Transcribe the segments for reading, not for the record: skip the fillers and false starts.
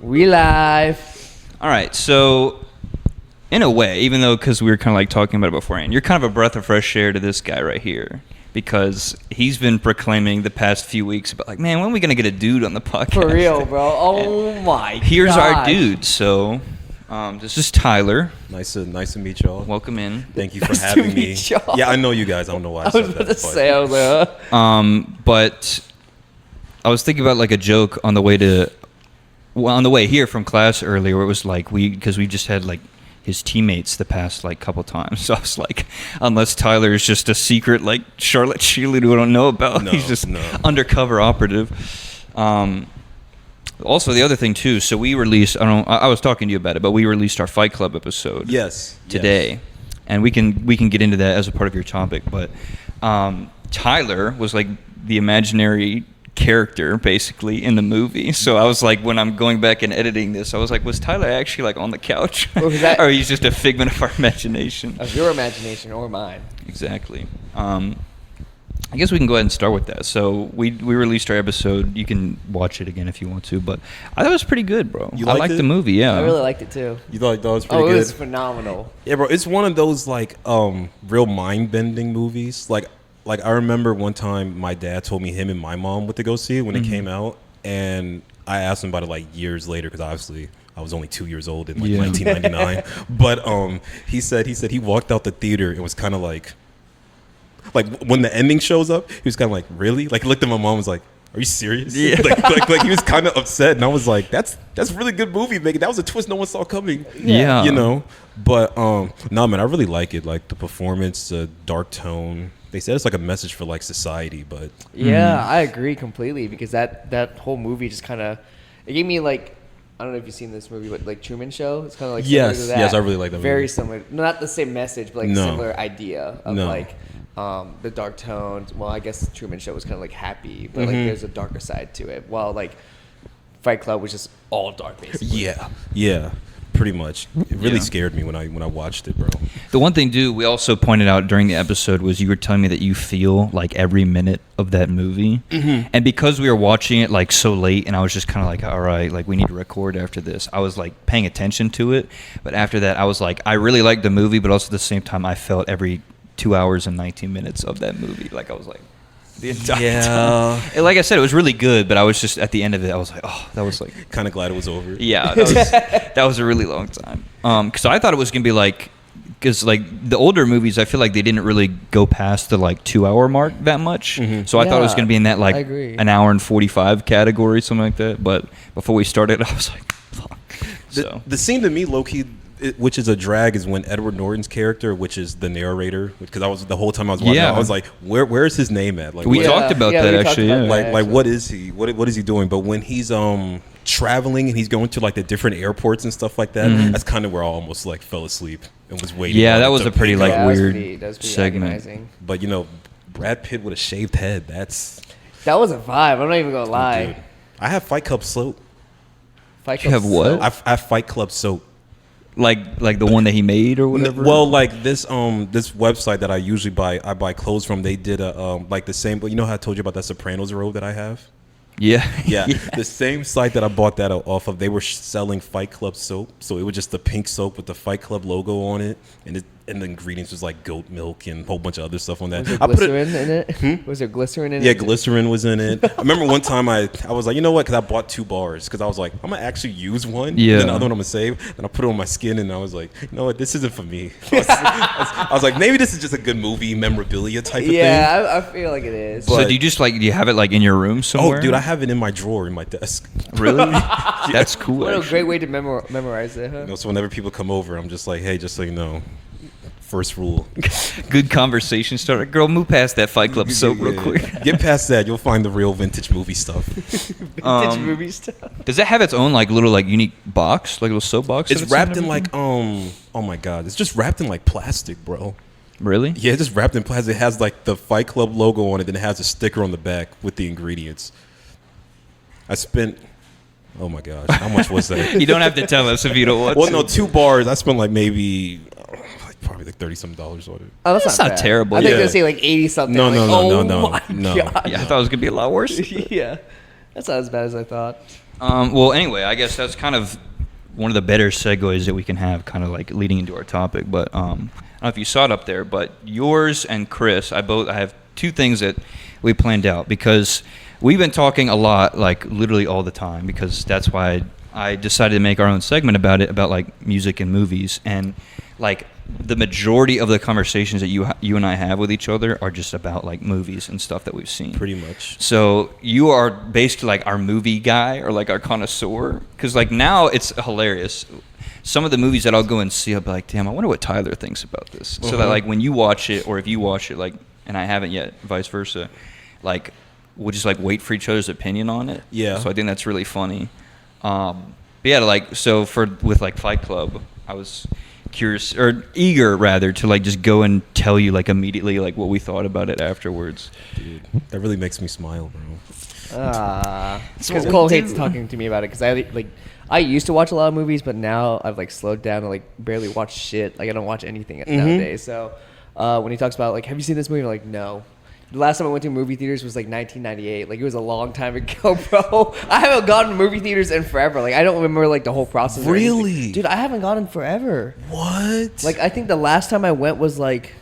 We live. All right, so in a way, even though because we were kind of like talking about it beforehand, you're kind of a breath of fresh air to this guy right here because he's been proclaiming the past few weeks about like, man, when are we gonna get a dude on the podcast? For real, bro. Oh my god. Here's our dude. So this is Tyler. Nice to meet y'all. Welcome in. Thank you for having me. Y'all. Yeah, I know you guys. I don't know why I I was about to say, I was like, But I was thinking about like a joke on the way here from class earlier, where it was like because we just had like his teammates the past like couple times. So I was like, unless Tyler is just a secret like Charlotte cheerleader we don't know about, he's just undercover operative. Also, the other thing too. So we released. I was talking to you about it, but we released our Fight Club episode. Today, and we can get into that as a part of your topic. But Tyler was like the imaginary character basically in the movie. So I was like, when I'm going back and editing this, I was like, was Tyler actually like on the couch, or he's just a figment of our imagination? Of your imagination or mine? Exactly. I guess we can go ahead and start with that. So we released our episode. You can watch it again if you want to, but I thought it was pretty good, bro. I liked the movie. Yeah, I really liked it too. You thought it was pretty good? Oh, it was phenomenal. Yeah, bro. It's one of those like real mind bending movies. Like I remember one time my dad told me him and my mom went to go see it when it came out, and I asked him about it like years later because obviously I was only 2 years old in like 1999. But he said he walked out the theater and was kind of like when the ending shows up, he was kind of like, really? Like looked at my mom and was like, are you serious? Yeah. like he was kind of upset, and I was like, that's a really good movie, man. That was a twist no one saw coming. Yeah. You know? But no, man, I really like it. Like the performance, the dark tone. They said it's like a message for like society, but Yeah, I agree completely because that whole movie just kind of it gave me like, I don't know if you've seen this movie, but like Truman Show. It's kind of like similar to that. Yes, I really like that movie. Very similar, not the same message, but like similar idea of like the dark tones. Well, I guess Truman Show was kind of like happy, but like there's a darker side to it. While like Fight Club was just all dark, basically. Yeah, pretty much. It really scared me when I watched it, bro. The one thing, dude, we also pointed out during the episode was you were telling me that you feel like every minute of that movie. And because we were watching it like so late and I was just kind of like, all right, like we need to record after this, I was like paying attention to it. But after that, I was like, I really liked the movie, but also at the same time, I felt every 2 hours and 19 minutes of that movie. Like I was like, the entire time. And like I said, it was really good, but I was just at the end of it, I was like, oh, that was like kind of glad it was over. Yeah, that was a really long time. Because I thought it was gonna be like, because like the older movies, I feel like they didn't really go past the like 2 hour mark that much. So I thought it was gonna be in that like an hour and 45 category, something like that. But before we started, I was like, fuck. The scene to me, low key, which is a drag, is when Edward Norton's character, which is the narrator, because I was the whole time I was watching, I was like, where's his name at? Like we talked about that actually. Like what is he? What is he doing? But when he's traveling and he's going to like the different airports and stuff like that, that's kind of where I almost like fell asleep and was waiting. Yeah, that was a pretty like weird segment. Agonizing. But you know, Brad Pitt with a shaved head, that was a vibe. I'm not even gonna lie. Dude. I have Fight Club soap. You have what? I have Fight Club soap. Like the one that he made or whatever. Well, like this website that I usually buy clothes from. They did a like the same. But you know how I told you about that Sopranos robe that I have? Yeah. The same site that I bought that off of. They were selling Fight Club soap, so it was just the pink soap with the Fight Club logo on it, and the ingredients was like goat milk and a whole bunch of other stuff on that. Was there glycerin in it? Was there glycerin in it? Yeah, glycerin was in it. I remember one time I was like, you know what? Because I bought 2 bars because I was like, I'm gonna actually use one. Yeah. And the other one I'm gonna save. And I put it on my skin, and I was like, you know what? This isn't for me. I was like, maybe this is just a good movie memorabilia type of thing. Yeah, I feel like it is. So do you have it like in your room somewhere? Oh, dude, I have it in my drawer in my desk. Really? That's cool. What a great way to memorize it, huh? You know, so whenever people come over, I'm just like, hey, just so you know. First rule. Good conversation starter. Girl, move past that Fight Club soap real quick. Get past that. You'll find the real vintage movie stuff. Vintage movie stuff. Does it have its own like little like unique box, like little soap box? It's wrapped in like oh my god, it's just wrapped in like plastic, bro. Really? Yeah, it's just wrapped in plastic. It has like the Fight Club logo on it, and it has a sticker on the back with the ingredients. I spent. Oh my gosh, how much was that? You don't have to tell us if you don't want to. Well, no, 2 bars. I spent like maybe probably like $30-some on it. Oh, that's not terrible. I think they say like 80 something. No. My no. God. Yeah, I thought it was gonna be a lot worse. Yeah. That's not as bad as I thought. Well, anyway, I guess that's kind of one of the better segues that we can have, kind of like leading into our topic. But I don't know if you saw it up there, but yours and Chris, I have two things that we planned out because we've been talking a lot, like literally all the time, because that's why I decided to make our own segment about it, about like music and movies. And like the majority of the conversations that you and I have with each other are just about like movies and stuff that we've seen. Pretty much. So you are basically like our movie guy or like our connoisseur. Because like now it's hilarious. Some of the movies that I'll go and see, I'll be like, damn, I wonder what Tyler thinks about this. So that like when you watch it, or if you watch it, like, and I haven't yet, vice versa, like we'll just like wait for each other's opinion on it. Yeah. So I think that's really funny. But yeah, like so with like Fight Club, I was curious or eager rather to like just go and tell you like immediately like what we thought about it afterwards. Dude, that really makes me smile, bro. Because Cole hates talking to me about it because I used to watch a lot of movies, but now I've like slowed down and like barely watch shit. Like I don't watch anything nowadays. So when he talks about like, have you seen this movie? I'm like, no. The last time I went to movie theaters was like 1998. Like it was a long time ago, bro. I haven't gone to movie theaters in forever. Like I don't remember like the whole process. Really? Dude, I haven't gone in forever. What? Like I think the last time I went was like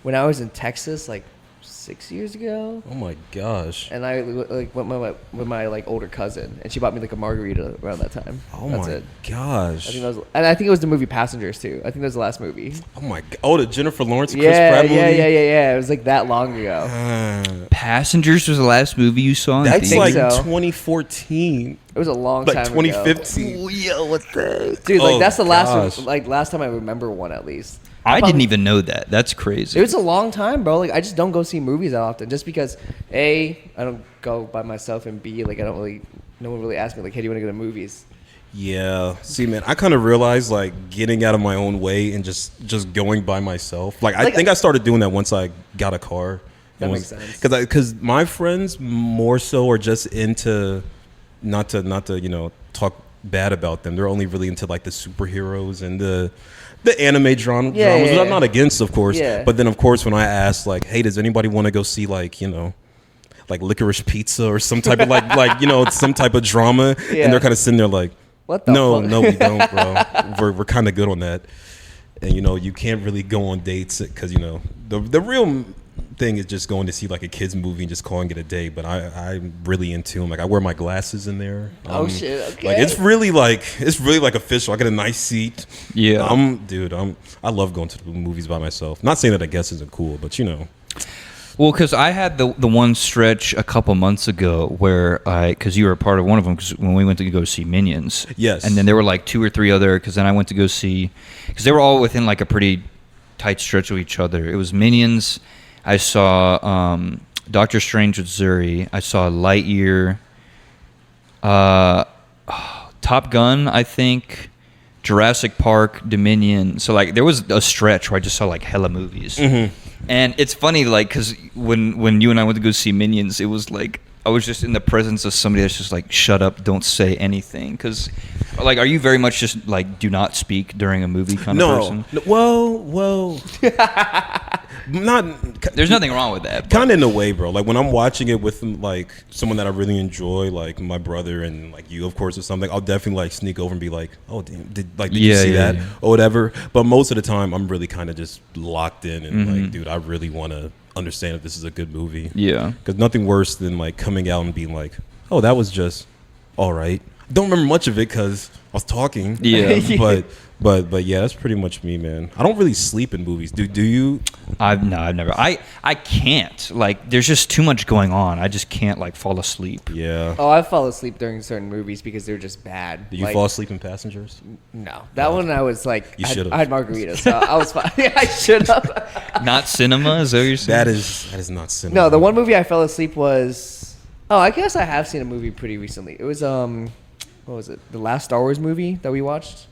when I was in Texas, like 6 years ago. Oh my gosh. And I like went with my like older cousin, and she bought me like a margarita around that time. Oh That's my it. gosh. I think that was, and I think it was the movie Passengers too. I think that was the last movie. Oh my god. Oh, the Jennifer Lawrence Chris Yeah, Pratt movie? yeah. It was like that long ago. Passengers was the last movie you saw in That's think like so. 2014. It was a long Like time 2015. ago. Yo, what the? Dude, like Oh, that's the gosh. last time I remember one at least. I Probably- didn't even know that. That's crazy. It was a long time, bro. Like I just don't go see movies that often, just because A, I don't go by myself, and B, like no one really asks me like, hey, do you want to go to movies? Yeah. See, man, I kind of realized like getting out of my own way and just going by myself. Like I think I started doing that once I got a car. That makes sense. Because my friends more so are just into not to talk bad about them. They're only really into like the superheroes and the anime dramas, which I'm not against, of course. Yeah. But then, of course, when I ask, like, hey, does anybody want to go see, like, like Licorice Pizza or some type of, some type of drama? Yeah. And they're kind of sitting there like, What the no, fuck? no, we don't, bro. We're kind of good on that. And, you can't really go on dates because, the real thing is just going to see like a kid's movie and just calling it a day. But I'm really into them. Like I wear my glasses in there. Oh shit! Okay. Like it's really like official. I get a nice seat. Yeah. I love going to the movies by myself. Not saying that I guess isn't cool, but Well, because I had the one stretch a couple months ago where because you were a part of one of them, because when we went to go see Minions. Yes. And then there were like two or three other, because then I went to go see, because they were all within like a pretty tight stretch of each other. It was Minions. I saw Doctor Strange with Zuri. I saw Lightyear. Top Gun, I think. Jurassic Park, Dominion. So like there was a stretch where I just saw like hella movies. Mm-hmm. And it's funny, like, because when you and I went to go see Minions, it was like I was just in the presence of somebody that's just like, shut up, don't say anything. Because, like, are you very much just like, do not speak during a movie kind of person? No. Well, not. There's nothing wrong with that. Kind of in a way, bro. Like when I'm watching it with like someone that I really enjoy, like my brother and like you, of course, or something, I'll definitely like sneak over and be like, "Oh, damn, did you see that?" or whatever. But most of the time, I'm really kind of just locked in and like, dude, I really want to understand if this is a good movie. Yeah. Because nothing worse than like coming out and being like, "Oh, that was just all right." Don't remember much of it because I was talking. Yeah. But yeah, that's pretty much me, man. I don't really sleep in movies. Do you? I've never. I can't. Like, there's just too much going on. I just can't like fall asleep. Yeah. Oh, I fall asleep during certain movies because they're just bad. Did you fall asleep in Passengers? No, that one I was like, You should've. I had margaritas, so I was fine. Yeah, I should have. Not cinema, is that what you're saying? That is not cinema. No, the one movie I fell asleep was. Oh, I guess I have seen a movie pretty recently. It was what was it? The last Star Wars movie that we watched.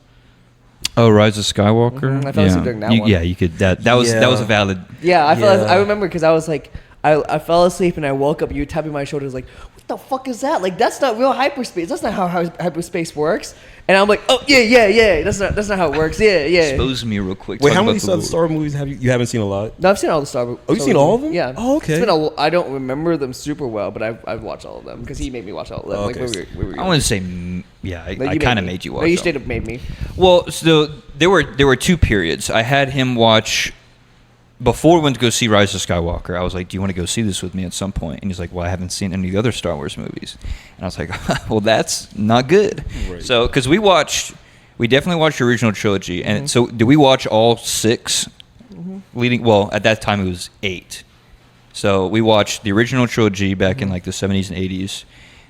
Oh, Rise of Skywalker. Mhm, I fell asleep during that one. Yeah, you could. That was a valid. Yeah, I Yeah. remember because I was like, I fell asleep and I woke up. You were tapping my shoulder, like, what the fuck is that? Like, that's not real hyperspace. That's not how hyperspace works. And I'm like, oh yeah. That's not how it works. Yeah. Expose me real quick. Wait, how many Star Wars movies have you haven't seen a lot? No, I've seen all the Star Wars. Oh, you've seen all of them? Yeah. Oh, okay. I don't remember them super well, but I've watched all of them because he made me watch all of them. Okay. Like, I wouldn't say, I kind of made you watch. No, you them. straight up made me. Well, so there were two periods. I had him watch before we went to go see Rise of Skywalker. I was like, "Do you want to go see this with me at some point?" And he's like, "Well, I haven't seen any of the other Star Wars movies." And I was like, "Well, that's not good." Right. So, because we definitely watched the original trilogy, and so did we watch all 6? Leading, well, at that time it was 8. So we watched the original trilogy back in like the 70s and 80s.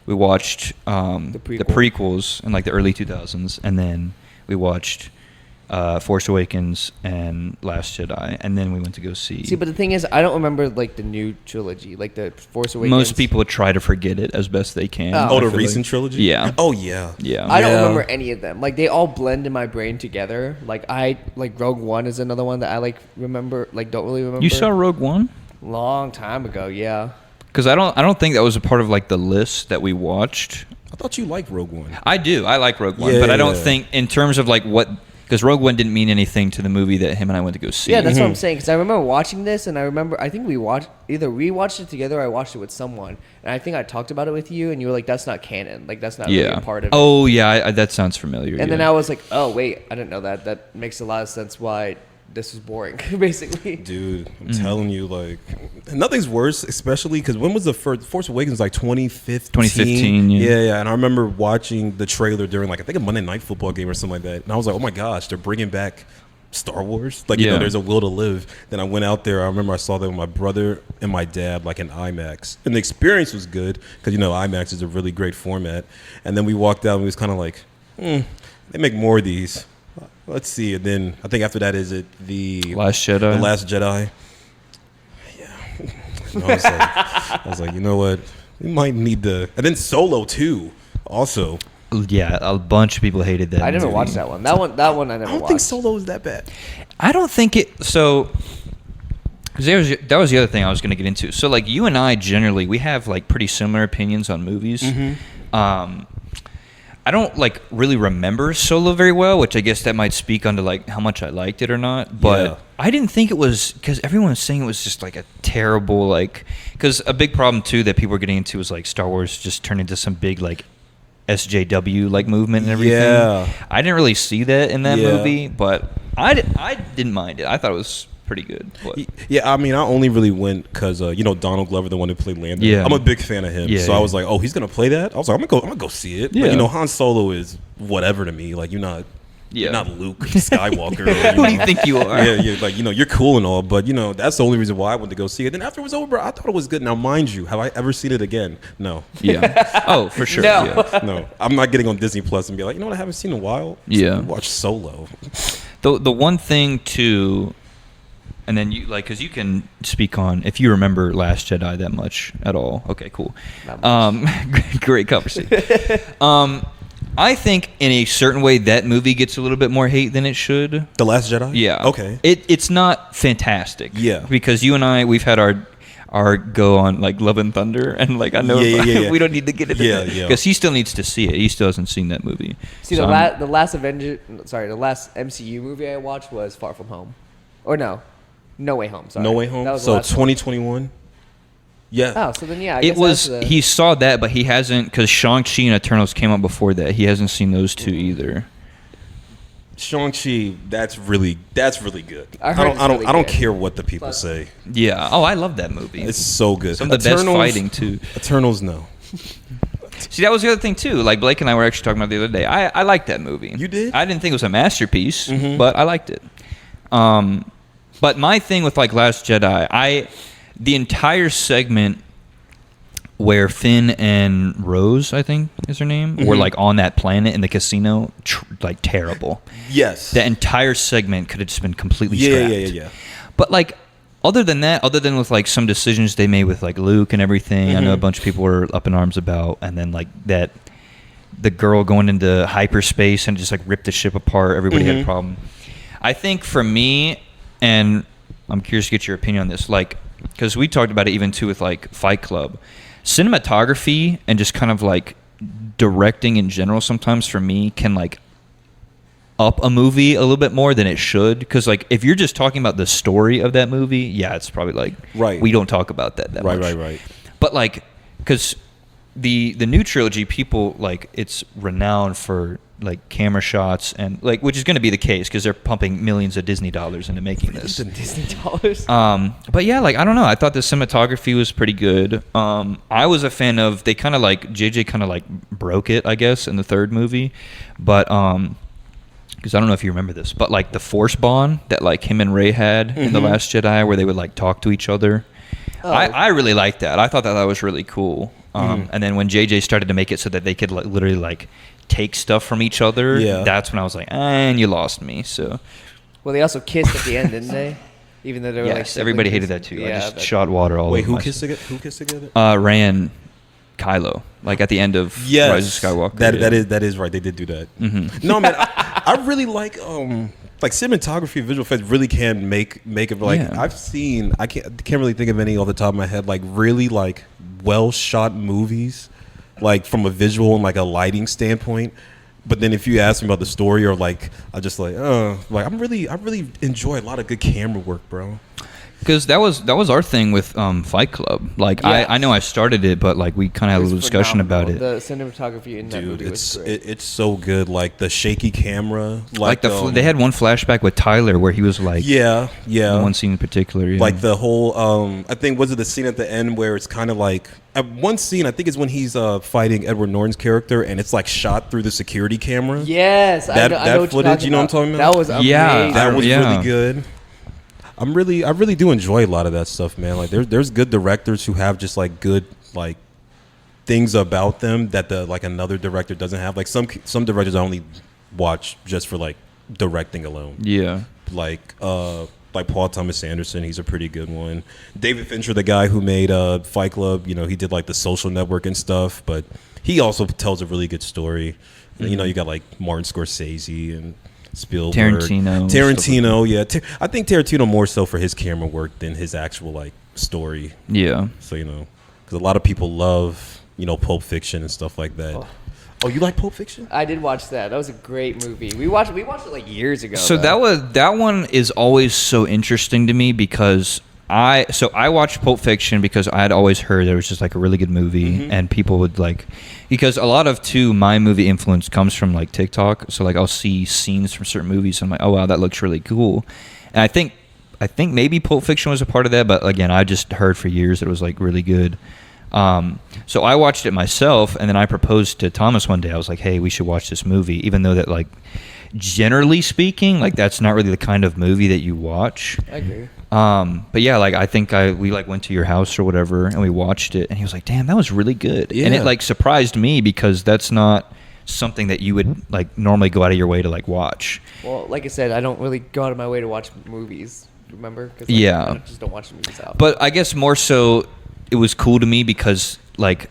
We watched the prequels in like the early 2000s, and then we watched Force Awakens and Last Jedi, and then we went to go see. See, but the thing is, I don't remember like the new trilogy, like the Force Awakens. Most people try to forget it as best they can. The recent trilogy? Yeah. Oh, yeah. Yeah. I don't remember any of them. Like, they all blend in my brain together. Like, Rogue One is another one that I like remember. Like, don't really remember. You saw Rogue One? Long time ago, yeah. Because I don't think that was a part of like the list that we watched. I thought you liked Rogue One. I do. I like Rogue One, Yeah, but I don't think in terms of like what. Because Rogue One didn't mean anything to the movie that him and I went to go see. Yeah, that's what I'm saying. Because I remember watching this, and I think we watched it together, or I watched it with someone, and I think I talked about it with you, and you were like, "That's not canon. Like, that's not really a part of it." Oh yeah, that sounds familiar. And then I was like, "Oh wait, I didn't know that. That makes a lot of sense. Why this is boring, basically." Dude, I'm telling you, like, nothing's worse, especially because when was the first Force Awakens? Like 2015. 2015. Yeah. And I remember watching the trailer during like I think a Monday Night Football game or something like that, and I was like, oh my gosh, they're bringing back Star Wars. Like, you know, there's a will to live. Then I went out there. I remember I saw that with my brother and my dad, like in IMAX, and the experience was good because IMAX is a really great format. And then we walked out and we was kind of like, they make more of these. Let's see. And then I think after that, is it the Last Jedi? The Last Jedi. Yeah. I was like, you know what? We might need the. And then Solo too. Also. Yeah, a bunch of people hated that. I never watched that one. That one I never watched. I don't think Solo is that bad. I don't think it. So. Because that was the other thing I was going to get into. So like you and I generally we have like pretty similar opinions on movies. I don't like really remember Solo very well, which I guess that might speak onto like how much I liked it or not. But I didn't think it was because everyone was saying it was just like a terrible like. Because a big problem too that people were getting into was like Star Wars just turned into some big like SJW like movement and everything. Yeah. I didn't really see that in that movie, but I didn't mind it. I thought it was pretty good. But. Yeah, I mean, I only really went because Donald Glover, the one who played Lando. Yeah. I'm a big fan of him, so I was like, oh, he's gonna play that. I was like, I'm gonna go see it. Yeah. Like, Han Solo is whatever to me. Like, you're not Luke Skywalker. Who do you think you are? Yeah, like you're cool and all, but that's the only reason why I went to go see it. Then after it was over, I thought it was good. Now, mind you, have I ever seen it again? No. Yeah. Oh, for sure. No. Yeah. No, I'm not getting on Disney Plus and be like, what I haven't seen in a while. Yeah. Watch Solo. The one thing too. And then you because you can speak on if you remember Last Jedi that much at all. Okay, cool. Great conversation. I think in a certain way that movie gets a little bit more hate than it should. The Last Jedi? Yeah. Okay. It's not fantastic. Yeah. Because you and I we've had our go on like Love and Thunder and like I know we don't need to get into that because he still needs to see it. He still hasn't seen that movie. See, so the last MCU movie I watched was Far From Home, or No Way Home. Sorry. No Way Home. That was so the last 2021. Yeah. Oh, so then I it guess was. that's He saw that, but he hasn't because Shang-Chi and Eternals came out before that. He hasn't seen those two either. Shang-Chi, that's really good. I don't good. care what the people say. Yeah. Oh, I love that movie. It's so good. Some of the best fighting too. Eternals, no. See, that was the other thing too. Like Blake and I were actually talking about the other day. I liked that movie. You did? I didn't think it was a masterpiece, but I liked it. But my thing with like Last Jedi, the entire segment where Finn and Rose, I think is her name, were like on that planet in the casino, like terrible. Yes. That entire segment could have just been completely scrapped. Yeah. But like, other than with like some decisions they made with like Luke and everything, I know a bunch of people were up in arms about, and then like that, the girl going into hyperspace and just like ripped the ship apart. Everybody had a problem. I think for me, and I'm curious to get your opinion on this, like, because we talked about it even too with like Fight Club. cinematography and just kind of like directing in general sometimes for me can like up a movie a little bit more than it should, because like if you're just talking about the story of that movie, yeah, it's probably like we don't talk about that much. Right. But like, because the new trilogy, people like, it's renowned for like camera shots and like, which is going to be the case because they're pumping millions of Disney dollars into making this. Disney dollars. But yeah, like I don't know, I thought the cinematography was pretty good. I was a fan of, they kind of like JJ kind of like broke it, I guess, in the third movie, but because I don't know if you remember this, but like the Force bond that like him and Rey had in The Last Jedi, where they would like talk to each other. Oh. I really liked that. I thought that was really cool. And then when JJ started to make it so that they could like literally like take stuff from each other, that's when I was like, and you lost me. So, well, they also kissed at the end, didn't they? Even though they were like, everybody hated that too. Yeah, I just shot water all over. Wait, who kissed together? Rey and Kylo, like at the end of Rise of Skywalker. That is right. They did do that. No, man, I really like cinematography, visual effects really can make it like I've seen. I can't really think of any off the top of my head, like really like well shot movies, like from a visual and like a lighting standpoint. But then if you ask me about the story or like, I just like I really enjoy a lot of good camera work, bro. Because that was our thing with Fight Club. Like I know I started it, but like we kind of had a little discussion about it. The cinematography in that movie was great. It's so good. Like the shaky camera, like they had one flashback with Tyler where he was like, one scene in particular, like the whole I think was it the scene at the end where it's kind of like one scene I think is when he's fighting Edward Norton's character and it's like shot through the security camera. Yes, that footage, you know what I'm talking about? That was amazing. That was really good. I really do enjoy a lot of that stuff, man. Like there's good directors who have just like good like things about them that like another director doesn't have. Like some directors I only watch just for like directing alone. Yeah. Like Paul Thomas Anderson, he's a pretty good one. David Fincher, the guy who made Fight Club, you know, he did like The Social Network and stuff, but he also tells a really good story. Mm-hmm. You know, you got like Martin Scorsese and Spielberg, Tarantino, yeah. I think Tarantino more so for his camera work than his actual like story. Yeah. So you know, because a lot of people love Pulp Fiction and stuff like that. Oh, you like Pulp Fiction? I did watch that. That was a great movie. We watched it like years ago. So that one is always so interesting to me because I watched Pulp Fiction because I had always heard there was just like a really good movie and people would like, because a lot of my movie influence comes from like TikTok. So like I'll see scenes from certain movies and I'm like, oh wow, that looks really cool. And I think maybe Pulp Fiction was a part of that, but again, I just heard for years that it was like really good. So I watched it myself and then I proposed to Thomas one day. I was like, hey, we should watch this movie, even though that like generally speaking, like that's not really the kind of movie that you watch. I agree. But yeah, like I think we like went to your house or whatever and we watched it and he was like, damn, that was really good. Yeah. And it like surprised me because that's not something that you would like normally go out of your way to like watch. Well, like I said, I don't really go out of my way to watch movies, remember? 'Cause, I just don't watch movies out. But I guess more so it was cool to me because like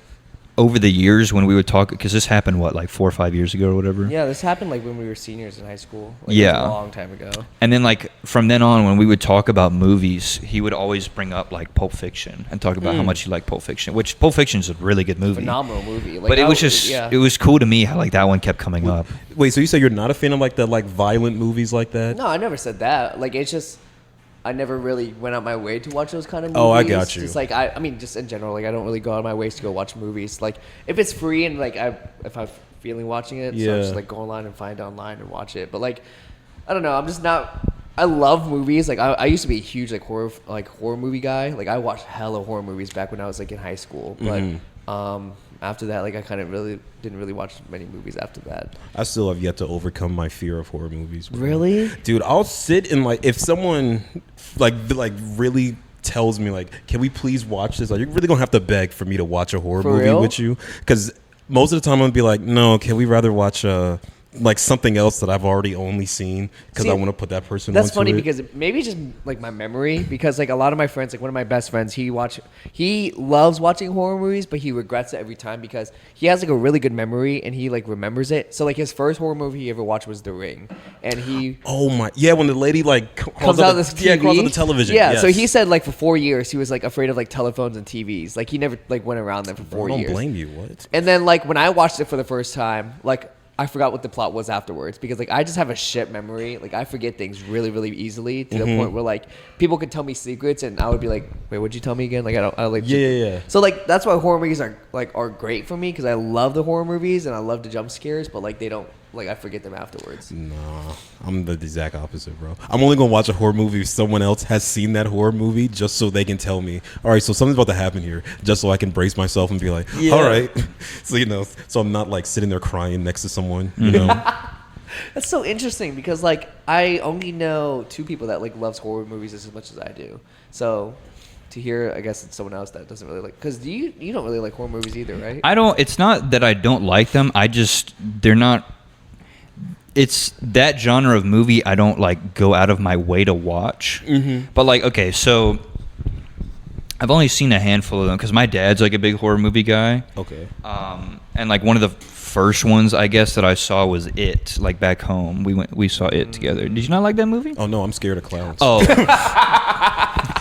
over the years when we would talk, because this happened like 4 or 5 years ago or whatever. Yeah, this happened like when we were seniors in high school. Like, yeah, it was a long time ago. And then like from then on, when we would talk about movies, he would always bring up like Pulp Fiction and talk about how much he liked Pulp Fiction, which Pulp Fiction is a really good movie, phenomenal movie. Like, but it was just it was cool to me how like that one kept coming up. Wait, so you say you're not a fan of like the like violent movies like that? No, I never said that. Like it's just, I never really went out my way to watch those kind of movies. Oh, I got you. Just like I mean, just in general, like I don't really go out of my ways to go watch movies. Like if it's free and like if I'm feeling watching it, so I'm just like go online and find it online and watch it. But like, I don't know, I'm just not. I love movies. Like I used to be a huge like horror movie guy. Like I watched hella horror movies back when I was like in high school. But after that, like I kind of didn't really watch many movies after that. I still have yet to overcome my fear of horror movies. Bro. Really? Dude, I'll sit and like if someone like really tells me like, can we please watch this? Like you're really gonna have to beg for me to watch a horror movie with you, because most of the time I'm gonna be like, no, can we rather watch like something else that I've already only seen because I want to put that person. That's funny it. because maybe it's just like my memory, because like a lot of my friends, like one of my best friends, he loves watching horror movies, but he regrets it every time because he has like a really good memory and he like remembers it. So like his first horror movie he ever watched was The Ring, and he when the lady like comes out of this TV. Crawls on the television. Yeah, yes. so he said like for 4 years he was like afraid of like telephones and TVs. Like he never like went around them for 4 years. I don't blame you. What? And then like when I watched it for the first time, like I forgot what the plot was afterwards because like I just have a shit memory. Like I forget things really, really easily to the point where like people could tell me secrets and I would be like, wait, what'd you tell me again? Like I like yeah. So like that's why horror movies are great for me because I love the horror movies and I love the jump scares, but like they don't. Like I forget them afterwards. Nah, I'm the exact opposite, bro. I'm only gonna watch a horror movie if someone else has seen that horror movie, just so they can tell me, all right, so something's about to happen here, just so I can brace myself and be like, all right. So so I'm not like sitting there crying next to someone, you know. That's so interesting because like I only know 2 people that like loves horror movies as much as I do. So to hear, I guess it's someone else that doesn't really like, because you don't really like horror movies either, right? I don't. It's not that I don't like them. They're not. It's that genre of movie I don't like go out of my way to watch. But like, okay, so I've only seen a handful of them because my dad's like a big horror movie guy. Okay. And like one of the first ones I guess that I saw was It. Like back home, we saw It together. Did you not like that movie? Oh no, I'm scared of clowns. Oh.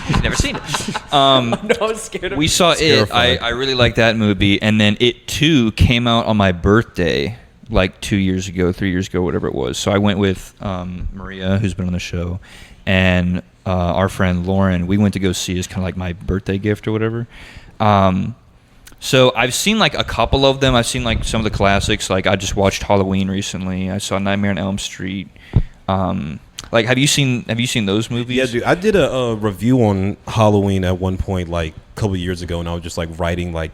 He's never seen it. No, I'm scared of We saw It. I really liked that movie, and then It 2 came out on my birthday. Like 2 years ago, 3 years ago, whatever it was. So I went with Maria, who's been on the show, and our friend Lauren. We went to go see it as kind of like my birthday gift or whatever. So I've seen like a couple of them. I've seen like some of the classics. Like I just watched Halloween recently. I saw Nightmare on Elm Street. Like have you seen those movies? Yeah, dude. I did a review on Halloween at one point, like a couple of years ago, and I was just like writing like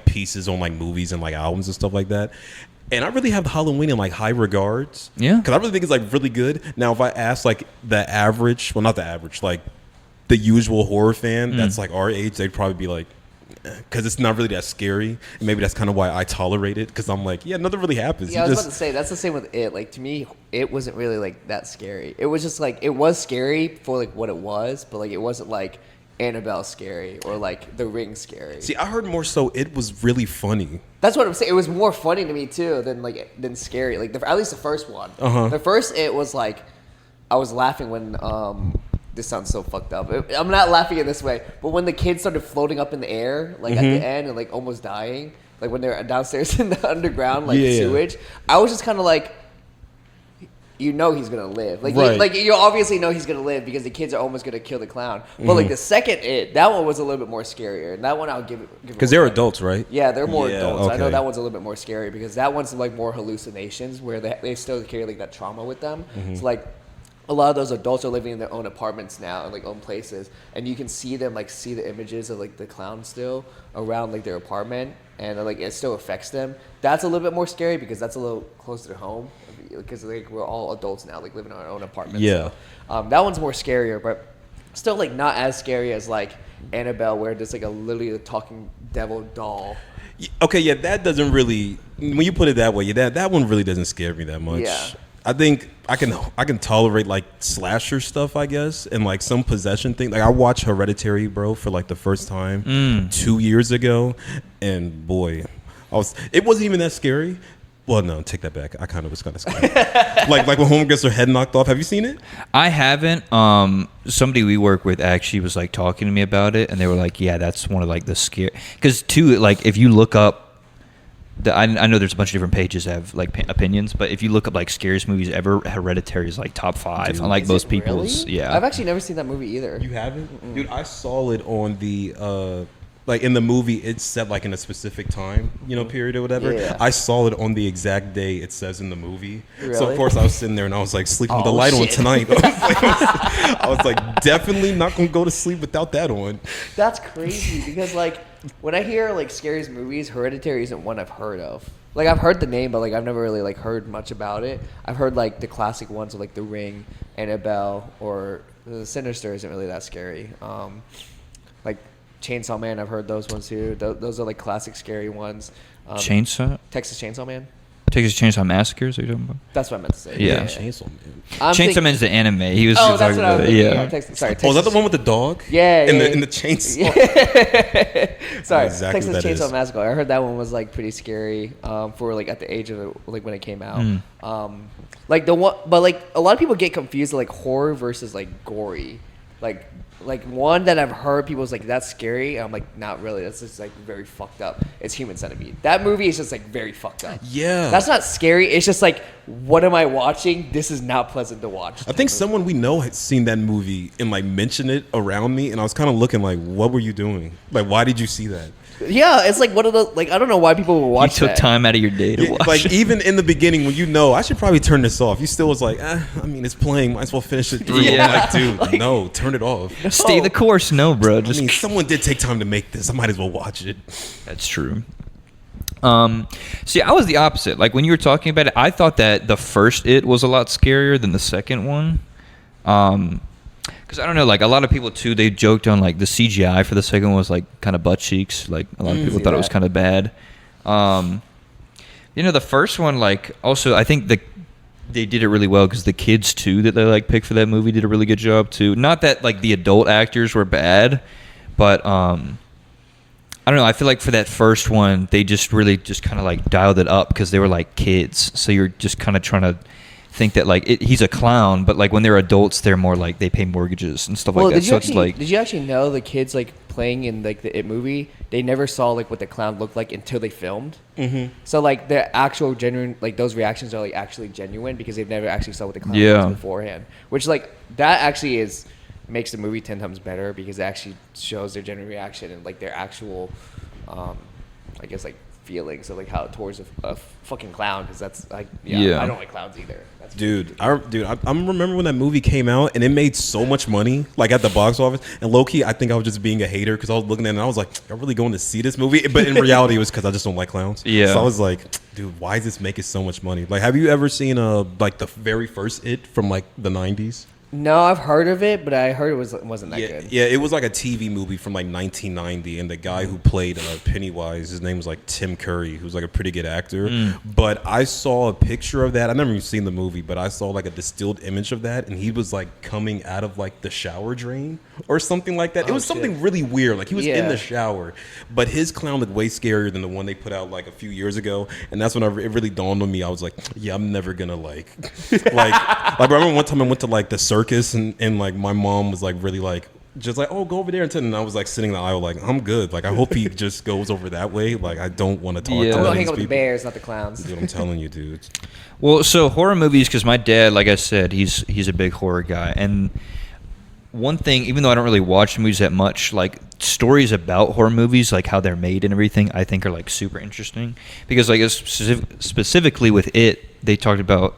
pieces on like movies and like albums and stuff like that. And I really have Halloween in like high regards. Yeah. Because I really think it's like really good. Now, if I ask like the average, well, not the average, like the usual horror fan that's like our age, they'd probably be like, because it's not really that scary. And maybe that's kind of why I tolerate it, because I'm like, yeah, nothing really happens. Yeah, I was about to say, that's the same with It. Like, to me, it wasn't really like that scary. It was just like, it was scary for like what it was, but like it wasn't like Annabelle scary or like The Ring scary. See, I heard more so it was really funny. That's what I'm saying. It was more funny to me too than scary. Like at least the first one. The first It was like, I was laughing when this sounds so fucked up. I'm not laughing in this way, but when the kids started floating up in the air, like at the end and like almost dying, like when they're downstairs in the underground like sewage, I was just kind of like, you know he's gonna live. Like, right. you obviously know he's gonna live because the kids are almost gonna kill the clown. But like the second It, that one was a little bit more scarier. And that one I'll give it. Because they're adults, right? Yeah, they're more adults. Okay. I know that one's a little bit more scary because that one's like more hallucinations where they still carry like that trauma with them. It's like a lot of those adults are living in their own apartments now and like own places, and you can see them like see the images of like the clown still around like their apartment, and like it still affects them. That's a little bit more scary because that's a little closer to home because like we're all adults now, like living in our own apartments. Yeah. So, that one's more scarier, but still like not as scary as like Annabelle, where there's like literally a talking devil doll. Okay, yeah, that doesn't really. When you put it that way, yeah, that one really doesn't scare me that much. Yeah. I think I can tolerate like slasher stuff, I guess, and like some possession thing. Like I watched Hereditary, bro, for like the first time 2 years ago, and boy, it wasn't even that scary. Well, no, take that back. I kind of was kind of scared. like when Home gets her head knocked off. Have you seen it? I haven't. Somebody we work with actually was like talking to me about it, and they were like, "Yeah, that's one of like the scare." Because too, like if you look up. I know there's a bunch of different pages that have like opinions, but if you look up like scariest movies ever, Hereditary is like top 5. Dude, unlike most people's. Really? Yeah, I've actually never seen that movie either. You haven't, dude? I saw it on the like in the movie. It's set like in a specific time, period or whatever. Yeah. I saw it on the exact day it says in the movie. Really? So of course I was sitting there and I was like sleeping with the light on tonight. I was like definitely not gonna go to sleep without that on. That's crazy because like when I hear like scariest movies, Hereditary isn't one I've heard of. Like I've heard the name, but like I've never really like heard much about it. I've heard like the classic ones of like The Ring, Annabelle, or Sinister isn't really that scary. Like Chainsaw Man, I've heard those ones too. Those are like classic scary ones. Chainsaw. Texas Chainsaw Man. Texas Chainsaw Massacre, is what you're talking about? That's what I meant to say. Yeah. Chainsaw Man. Chainsaw Man's the anime. He was Oh, just that's talking what I was about thinking. it. Yeah. Sorry, Oh, is that the one with the dog? Yeah, In the chainsaw. Sorry, exactly Texas what that Chainsaw is. Massacre. I heard that one was like pretty scary for like at the age of it, like when it came out. Like the one, but like a lot of people get confused like horror versus like gory. Like one that I've heard people's like that's scary. And I'm like not really. That's just like very fucked up. It's Human Centipede. That movie is just like very fucked up. Yeah. That's not scary. It's just like what am I watching? This is not pleasant to watch. I think someone we know had seen that movie and like mentioned it around me, and I was kind of looking like, what were you doing? Like, why did you see that? Yeah, it's like one of the like I don't know why people would watch. You took that. time out of your day to watch. Like even in the beginning when you know I should probably turn this off, you still was like, I mean it's playing, might as well finish it through. Yeah. I'm like, dude, no, turn it off. Stay the course, no, bro. Just I mean, someone did take time to make this. I might as well watch it. That's true. See, I was the opposite. Like when you were talking about it, I thought that the first It was a lot scarier than the second one. Because I don't know, like a lot of people too, they joked on like the CGI for the second one was like kind of butt cheeks. Like a lot of people thought it was kind of bad. You know, the first one, like also I think they did it really well because the kids too that they like picked for that movie did a really good job too. Not that like the adult actors were bad, but I don't know. I feel like for that first one, they just really just kind of like dialed it up because they were like kids. So you're just kind of trying to think that like he's a clown, but like when they're adults, they're more like they pay mortgages and stuff like that. So it's like, did you actually know the kids like playing in like the It movie? They never saw like what the clown looked like until they filmed. Mm-hmm. So like the actual genuine like those reactions are like actually genuine because they've never actually saw what the clown was beforehand. Which like that actually makes the movie 10 times better because it actually shows their genuine reaction and like their actual, I guess like feelings of like how towards a fucking clown because that's like I don't like clowns either. That's I remember when that movie came out and it made so much money like at the box office, and low-key I think I was just being a hater because I was looking at it and I was like, I'm really going to see this movie, but in reality it was because I just don't like clowns. So I was like, dude, why is this making so much money? Like, have you ever seen like the very first It from like the 90s? No, I've heard of it, but I heard it wasn't that good. Yeah, it was like a TV movie from like 1990, and the guy who played Pennywise, his name was like Tim Curry, who's like a pretty good actor. But I saw a picture of that. I've never even seen the movie, but I saw like a distilled image of that, and he was like coming out of like the shower drain or something like that. It was something really weird. Like he was in the shower, but his clown looked way scarier than the one they put out like a few years ago. And that's when it really dawned on me. I was like, yeah, I'm never gonna like I remember one time I went to like the circus and like my mom was like really like just like, oh, go over there and I was like sitting in the aisle like, I'm good, like I hope he just goes over that way, like I don't want to talk to I'm gonna these hang out with the people. bears, not the clowns. Dude, I'm telling you, dude. well, so horror movies, because my dad, like I said, he's a big horror guy, and one thing, even though I don't really watch movies that much, like stories about horror movies, like how they're made and everything, I think are like super interesting because like specifically with It, they talked about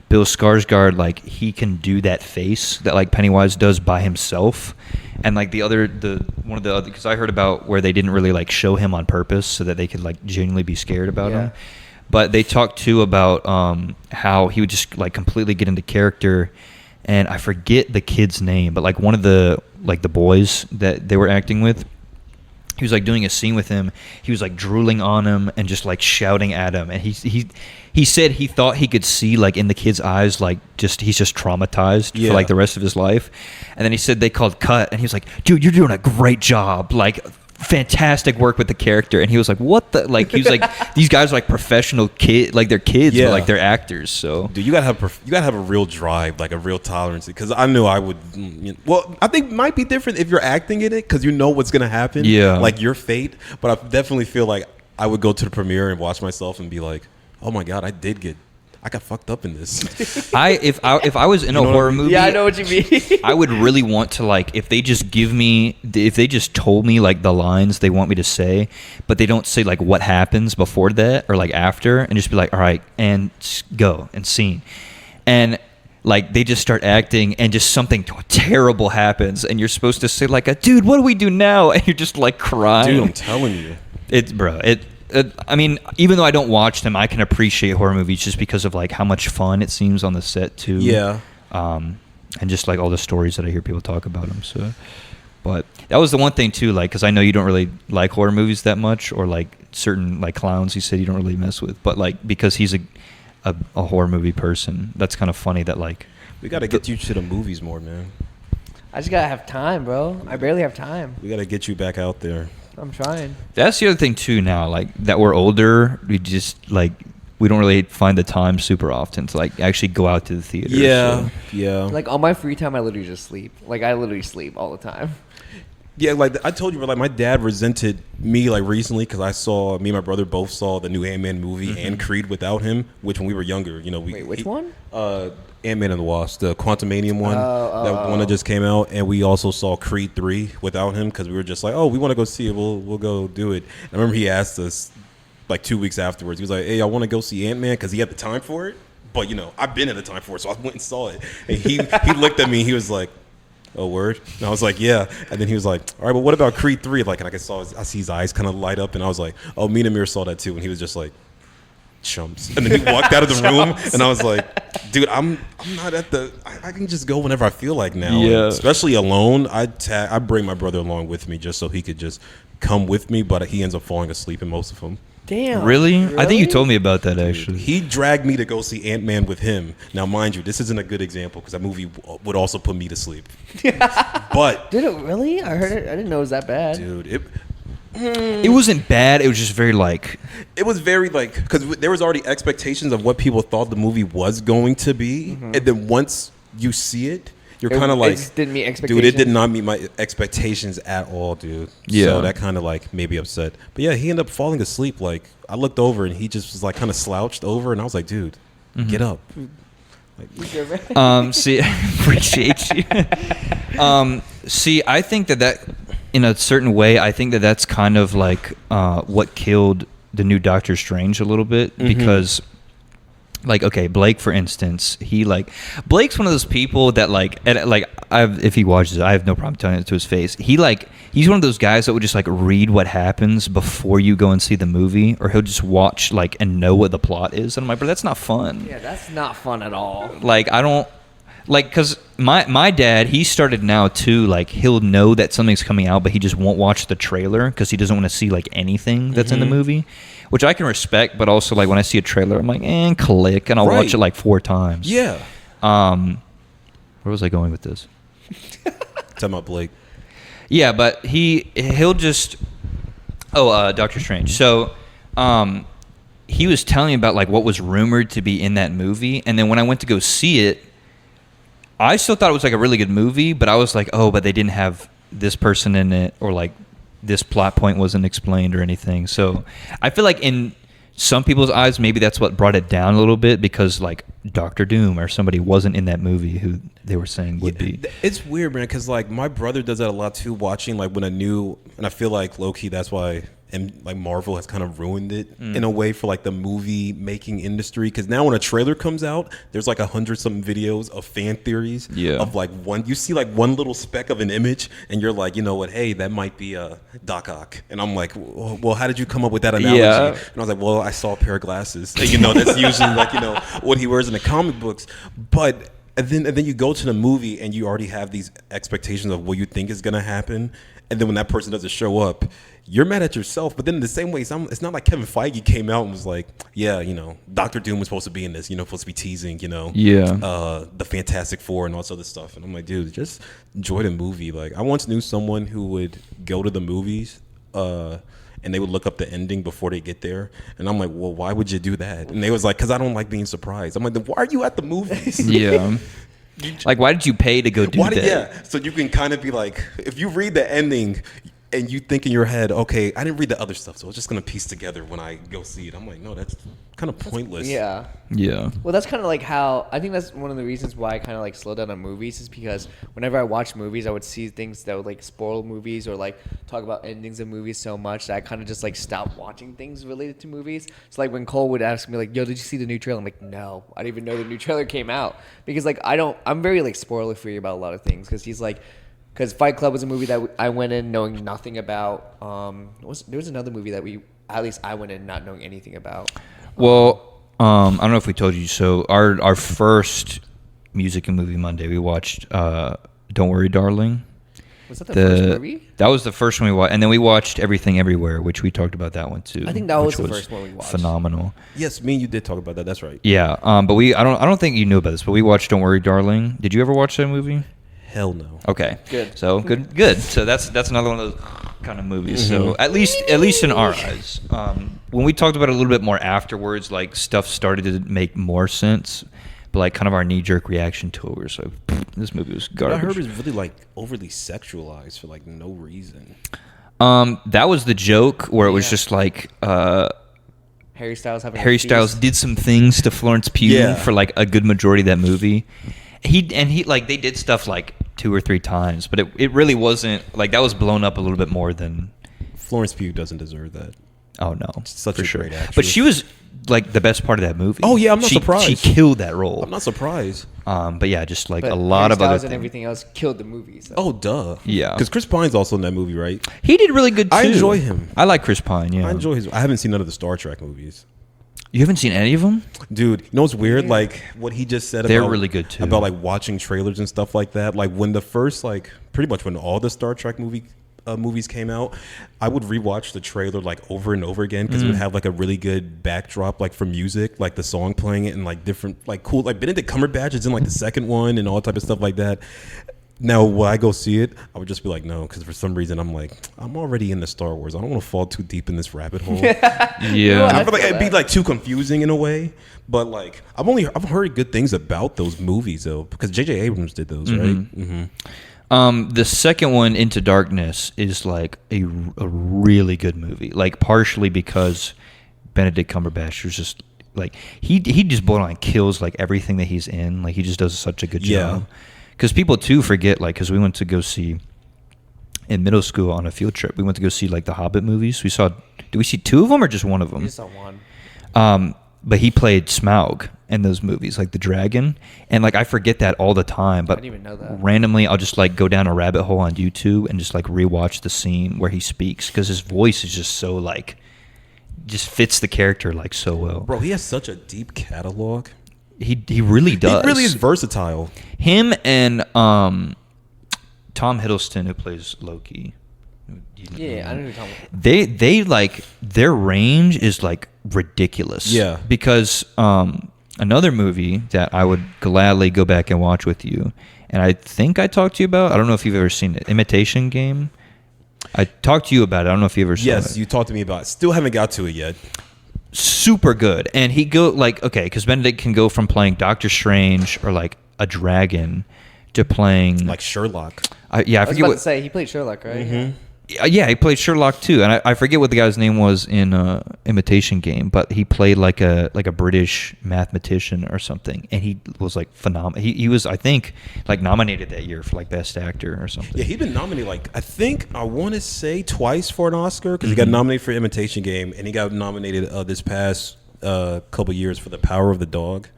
Bill Skarsgård, like he can do that face that like Pennywise does by himself, and like one of the other, because I heard about where they didn't really like show him on purpose so that they could like genuinely be scared about him, but they talked too about how he would just like completely get into character, and I forget the kid's name, but like one of the boys that they were acting with, he was like doing a scene with him. He was like drooling on him and just like shouting at him. And he said he thought he could see like in the kid's eyes, like he's just traumatized for like the rest of his life. And then he said they called cut, and he was like, dude, you're doing a great job. Like fantastic work with the character. And he was like, what the, like, he was like, these guys are like professional kid, like they're kids, but like they're actors. So dude, you gotta have a real drive, like a real tolerance, because I knew I would, well, I think it might be different if you're acting in it because you know what's gonna happen, like your fate. But I definitely feel like I would go to the premiere and watch myself and be like, oh my god, I got fucked up in this. If I was in a horror movie, I know what you mean. I would really want to, like, if they just told me like the lines they want me to say, but they don't say like what happens before that or like after, and just be like, all right, and go and scene, and like they just start acting and just something terrible happens and you're supposed to say like, dude, what do we do now? And you're just like crying. Dude, I'm telling you, I mean, even though I don't watch them, I can appreciate horror movies just because of like how much fun it seems on the set too. Yeah. And just like all the stories that I hear people talk about them. So, But that was the one thing too, like, because I know you don't really like horror movies that much, or like certain like clowns. You said you don't really mess with, but like because he's a horror movie person, that's kind of funny that like we got to get you to the movies more, man. I just gotta have time, bro. I barely have time. We got to get you back out there. I'm trying. That's the other thing too. Now, like that we're older, we just like we don't really find the time super often to like actually go out to the theater. Yeah, so. yeah. Like on my free time, I literally just sleep. Like I literally sleep all the time. Yeah, like I told you, like my dad resented me like recently because me and my brother both saw the new Ant-Man movie and Creed without him. Which when we were younger, you know, Wait, which one? Ant-Man and the Wasp, the Quantumanium one, that one that just came out, and we also saw Creed 3 without him because we were just like, oh, we want to go see it, we'll go do it. And I remember he asked us like 2 weeks afterwards, he was like, hey, I want to go see Ant-Man because he had the time for it, but you know, I've been at the time for it, so I went and saw it. And he looked at me, and he was like, oh, word? And I was like, yeah. And then he was like, all right, but what about Creed 3? Like, and I see his eyes kind of light up, and I was like, oh, me and Amir saw that too, and he was just like, chumps. And then he walked out of the room, and I was like, dude, I'm not at I can just go whenever I feel like now. Yeah. And especially alone, I bring my brother along with me just so he could just come with me, but he ends up falling asleep in most of them. Damn. Really? I think you told me about that actually. He dragged me to go see Ant-Man with him. Now, mind you, this isn't a good example because that movie would also put me to sleep. But Did it really? I heard it. I didn't know it was that bad. dude, It wasn't bad. It was just very like. it was very like because there was already expectations of what people thought the movie was going to be, and then once you see it, you're kind of like, it just didn't meet expectations. dude, it did not meet my expectations at all, dude. Yeah. So that kind of like made me upset. But yeah, he ended up falling asleep. Like I looked over and he just was like kind of slouched over, and I was like, dude, get up. See, appreciate you. See, I think that in a certain way, I think that's kind of like what killed the new Doctor Strange a little bit because. Like, okay, Blake, for instance, Blake's one of those people that if he watches it, I have no problem telling it to his face. He's one of those guys that would just like read what happens before you go and see the movie, or he'll just watch like and know what the plot is. And I'm like, bro, that's not fun. Yeah, that's not fun at all. Like, I don't like, because my dad, he started now too, like he'll know that something's coming out, but he just won't watch the trailer because he doesn't want to see like anything that's in the movie. Which I can respect, but also like when I see a trailer, I'm like, click, and I'll watch it like 4 times. Yeah. Where was I going with this? Talking about Blake. Yeah, but he'll just. Doctor Strange. So, he was telling me about like what was rumored to be in that movie, and then when I went to go see it, I still thought it was like a really good movie, but I was like, oh, but they didn't have this person in it, or like this plot point wasn't explained or anything. So I feel like in some people's eyes, maybe that's what brought it down a little bit, because like Doctor Doom or somebody wasn't in that movie who they were saying would be. It's weird, man, because like my brother does that a lot too, watching like when and I feel like low-key that's why like Marvel has kind of ruined it in a way for like the movie making industry, because now when a trailer comes out, there's like 100-something videos of fan theories of like you see like one little speck of an image, and you're like, you know what, hey, that might be a Doc Ock, and I'm like, well, how did you come up with that analogy? And I was like, well, I saw a pair of glasses. You know, that's usually like, you know, what he wears in the comic books. But and then you go to the movie and you already have these expectations of what you think is gonna happen, and then when that person doesn't show up, you're mad at yourself. But then in the same way, it's not like Kevin Feige came out and was like, yeah, you know, Doctor Doom was supposed to be in this, you know, supposed to be teasing, you know, the Fantastic Four and all this other stuff. And I'm like, dude, just enjoy the movie. Like, I once knew someone who would go to the movies and they would look up the ending before they get there. And I'm like, well, why would you do that? And they was like, because I don't like being surprised. I'm like, then why are you at the movies? Yeah. Like, why did you pay to go do that? Yeah, so you can kind of be like, if you read the ending and you think in your head, okay, I didn't read the other stuff, so I was just gonna piece together when I go see it. I'm like, no, that's kind of pointless. Yeah. Well, that's kind of like how I think that's one of the reasons why I kind of like slow down on movies, is because whenever I watch movies, I would see things that would like spoil movies or like talk about endings of movies so much that I kind of just like stopped watching things related to movies. So like when Cole would ask me like, yo, did you see the new trailer? I'm like, no, I didn't even know the new trailer came out, because like I'm very like spoiler free about a lot of things, because he's like. Because Fight Club was a movie that I went in knowing nothing about. There was another movie that at least I went in not knowing anything about. Well, I don't know if we told you. So our first music and movie Monday, we watched Don't Worry, Darling. Was that the first movie? That was the first one we watched, and then we watched Everything Everywhere, which we talked about that one too. I think that was the first one we watched. Phenomenal. Yes, me and you did talk about that. That's right. Yeah, but I don't think you knew about this, but we watched Don't Worry, Darling. Did you ever watch that movie? Hell no. Okay, Good. So good. So that's another one of those kind of movies. So at least in our eyes, when we talked about it a little bit more afterwards, like stuff started to make more sense. But like kind of our knee-jerk reaction to it was like, this movie was garbage. What I heard was really like overly sexualized for like no reason. That was the joke where it was just like Harry Styles did some things to Florence Pugh for like a good majority of that movie. He like they did stuff like 2 or 3 times, but it really wasn't like that was blown up a little bit more than Florence Pugh doesn't deserve that. Oh no, Such for a sure. great actress. But she was like the best part of that movie. Oh yeah, I'm not surprised. She killed that role. I'm not surprised. But yeah, just like but a lot Harry of other Styles things. and everything else killed the movie. So. Oh duh. Yeah. Because Chris Pine's also in that movie, right? He did really good too. I enjoy him. I like Chris Pine. Yeah, I enjoy his. I haven't seen none of the Star Trek movies. You haven't seen any of them? Dude, you know what's weird? Like what he just said They're about really good, too. About like watching trailers and stuff like that. Like when the first like pretty much when all the Star Trek movies came out, I would rewatch the trailer like over and over again because it would have like a really good backdrop like for music, like the song playing it and like different like cool like Benedict Cumberbatch is in like the second one and all type of stuff like that. Now, when I go see it, I would just be like, no, because for some reason I'm like, I'm already into Star Wars. I don't want to fall too deep in this rabbit hole. Yeah. I feel like it'd be like too confusing in a way. But like, I've heard good things about those movies though, because J.J. Abrams did those, right? Mm-hmm. The second one, Into Darkness, is like a really good movie. Like partially because Benedict Cumberbatch was just like he just borderline kills like everything that he's in. Like he just does such a good job. Because people too forget, like, because we went to go see in middle school on a field trip. We went to go see like the Hobbit movies. Did we see 2 of them or just one of them? We saw one. But he played Smaug in those movies, like the dragon, and like I forget that all the time. But I didn't even know that. Randomly, I'll just like go down a rabbit hole on YouTube and just like rewatch the scene where he speaks because his voice is just so like, just fits the character like so well. Bro, he has such a deep catalog. He really does. He really is versatile. Him and Tom Hiddleston, who plays Loki. Yeah, I know who you're talking about. They like their range is like ridiculous. Yeah. Because another movie that I would gladly go back and watch with you, and I think I talked to you about. I don't know if you've ever seen it. Imitation Game. I talked to you about it. I don't know if you ever saw it. Yes, you talked to me about it. Still haven't got to it yet. Super good. And he go like, okay, because Benedict can go from playing Doctor Strange or like a dragon to playing Like Sherlock. I I was forget about what. to say he played Sherlock, right? Mm-hmm. Yeah, he played Sherlock too, and I forget what the guy's name was in Imitation Game, but he played like a British mathematician or something, and he was like phenomenal. He was, I think, like nominated that year for like best actor or something. Yeah, he'd been nominated like I want to say twice for an Oscar because he got nominated for Imitation Game and he got nominated this past couple years for The Power of the Dog.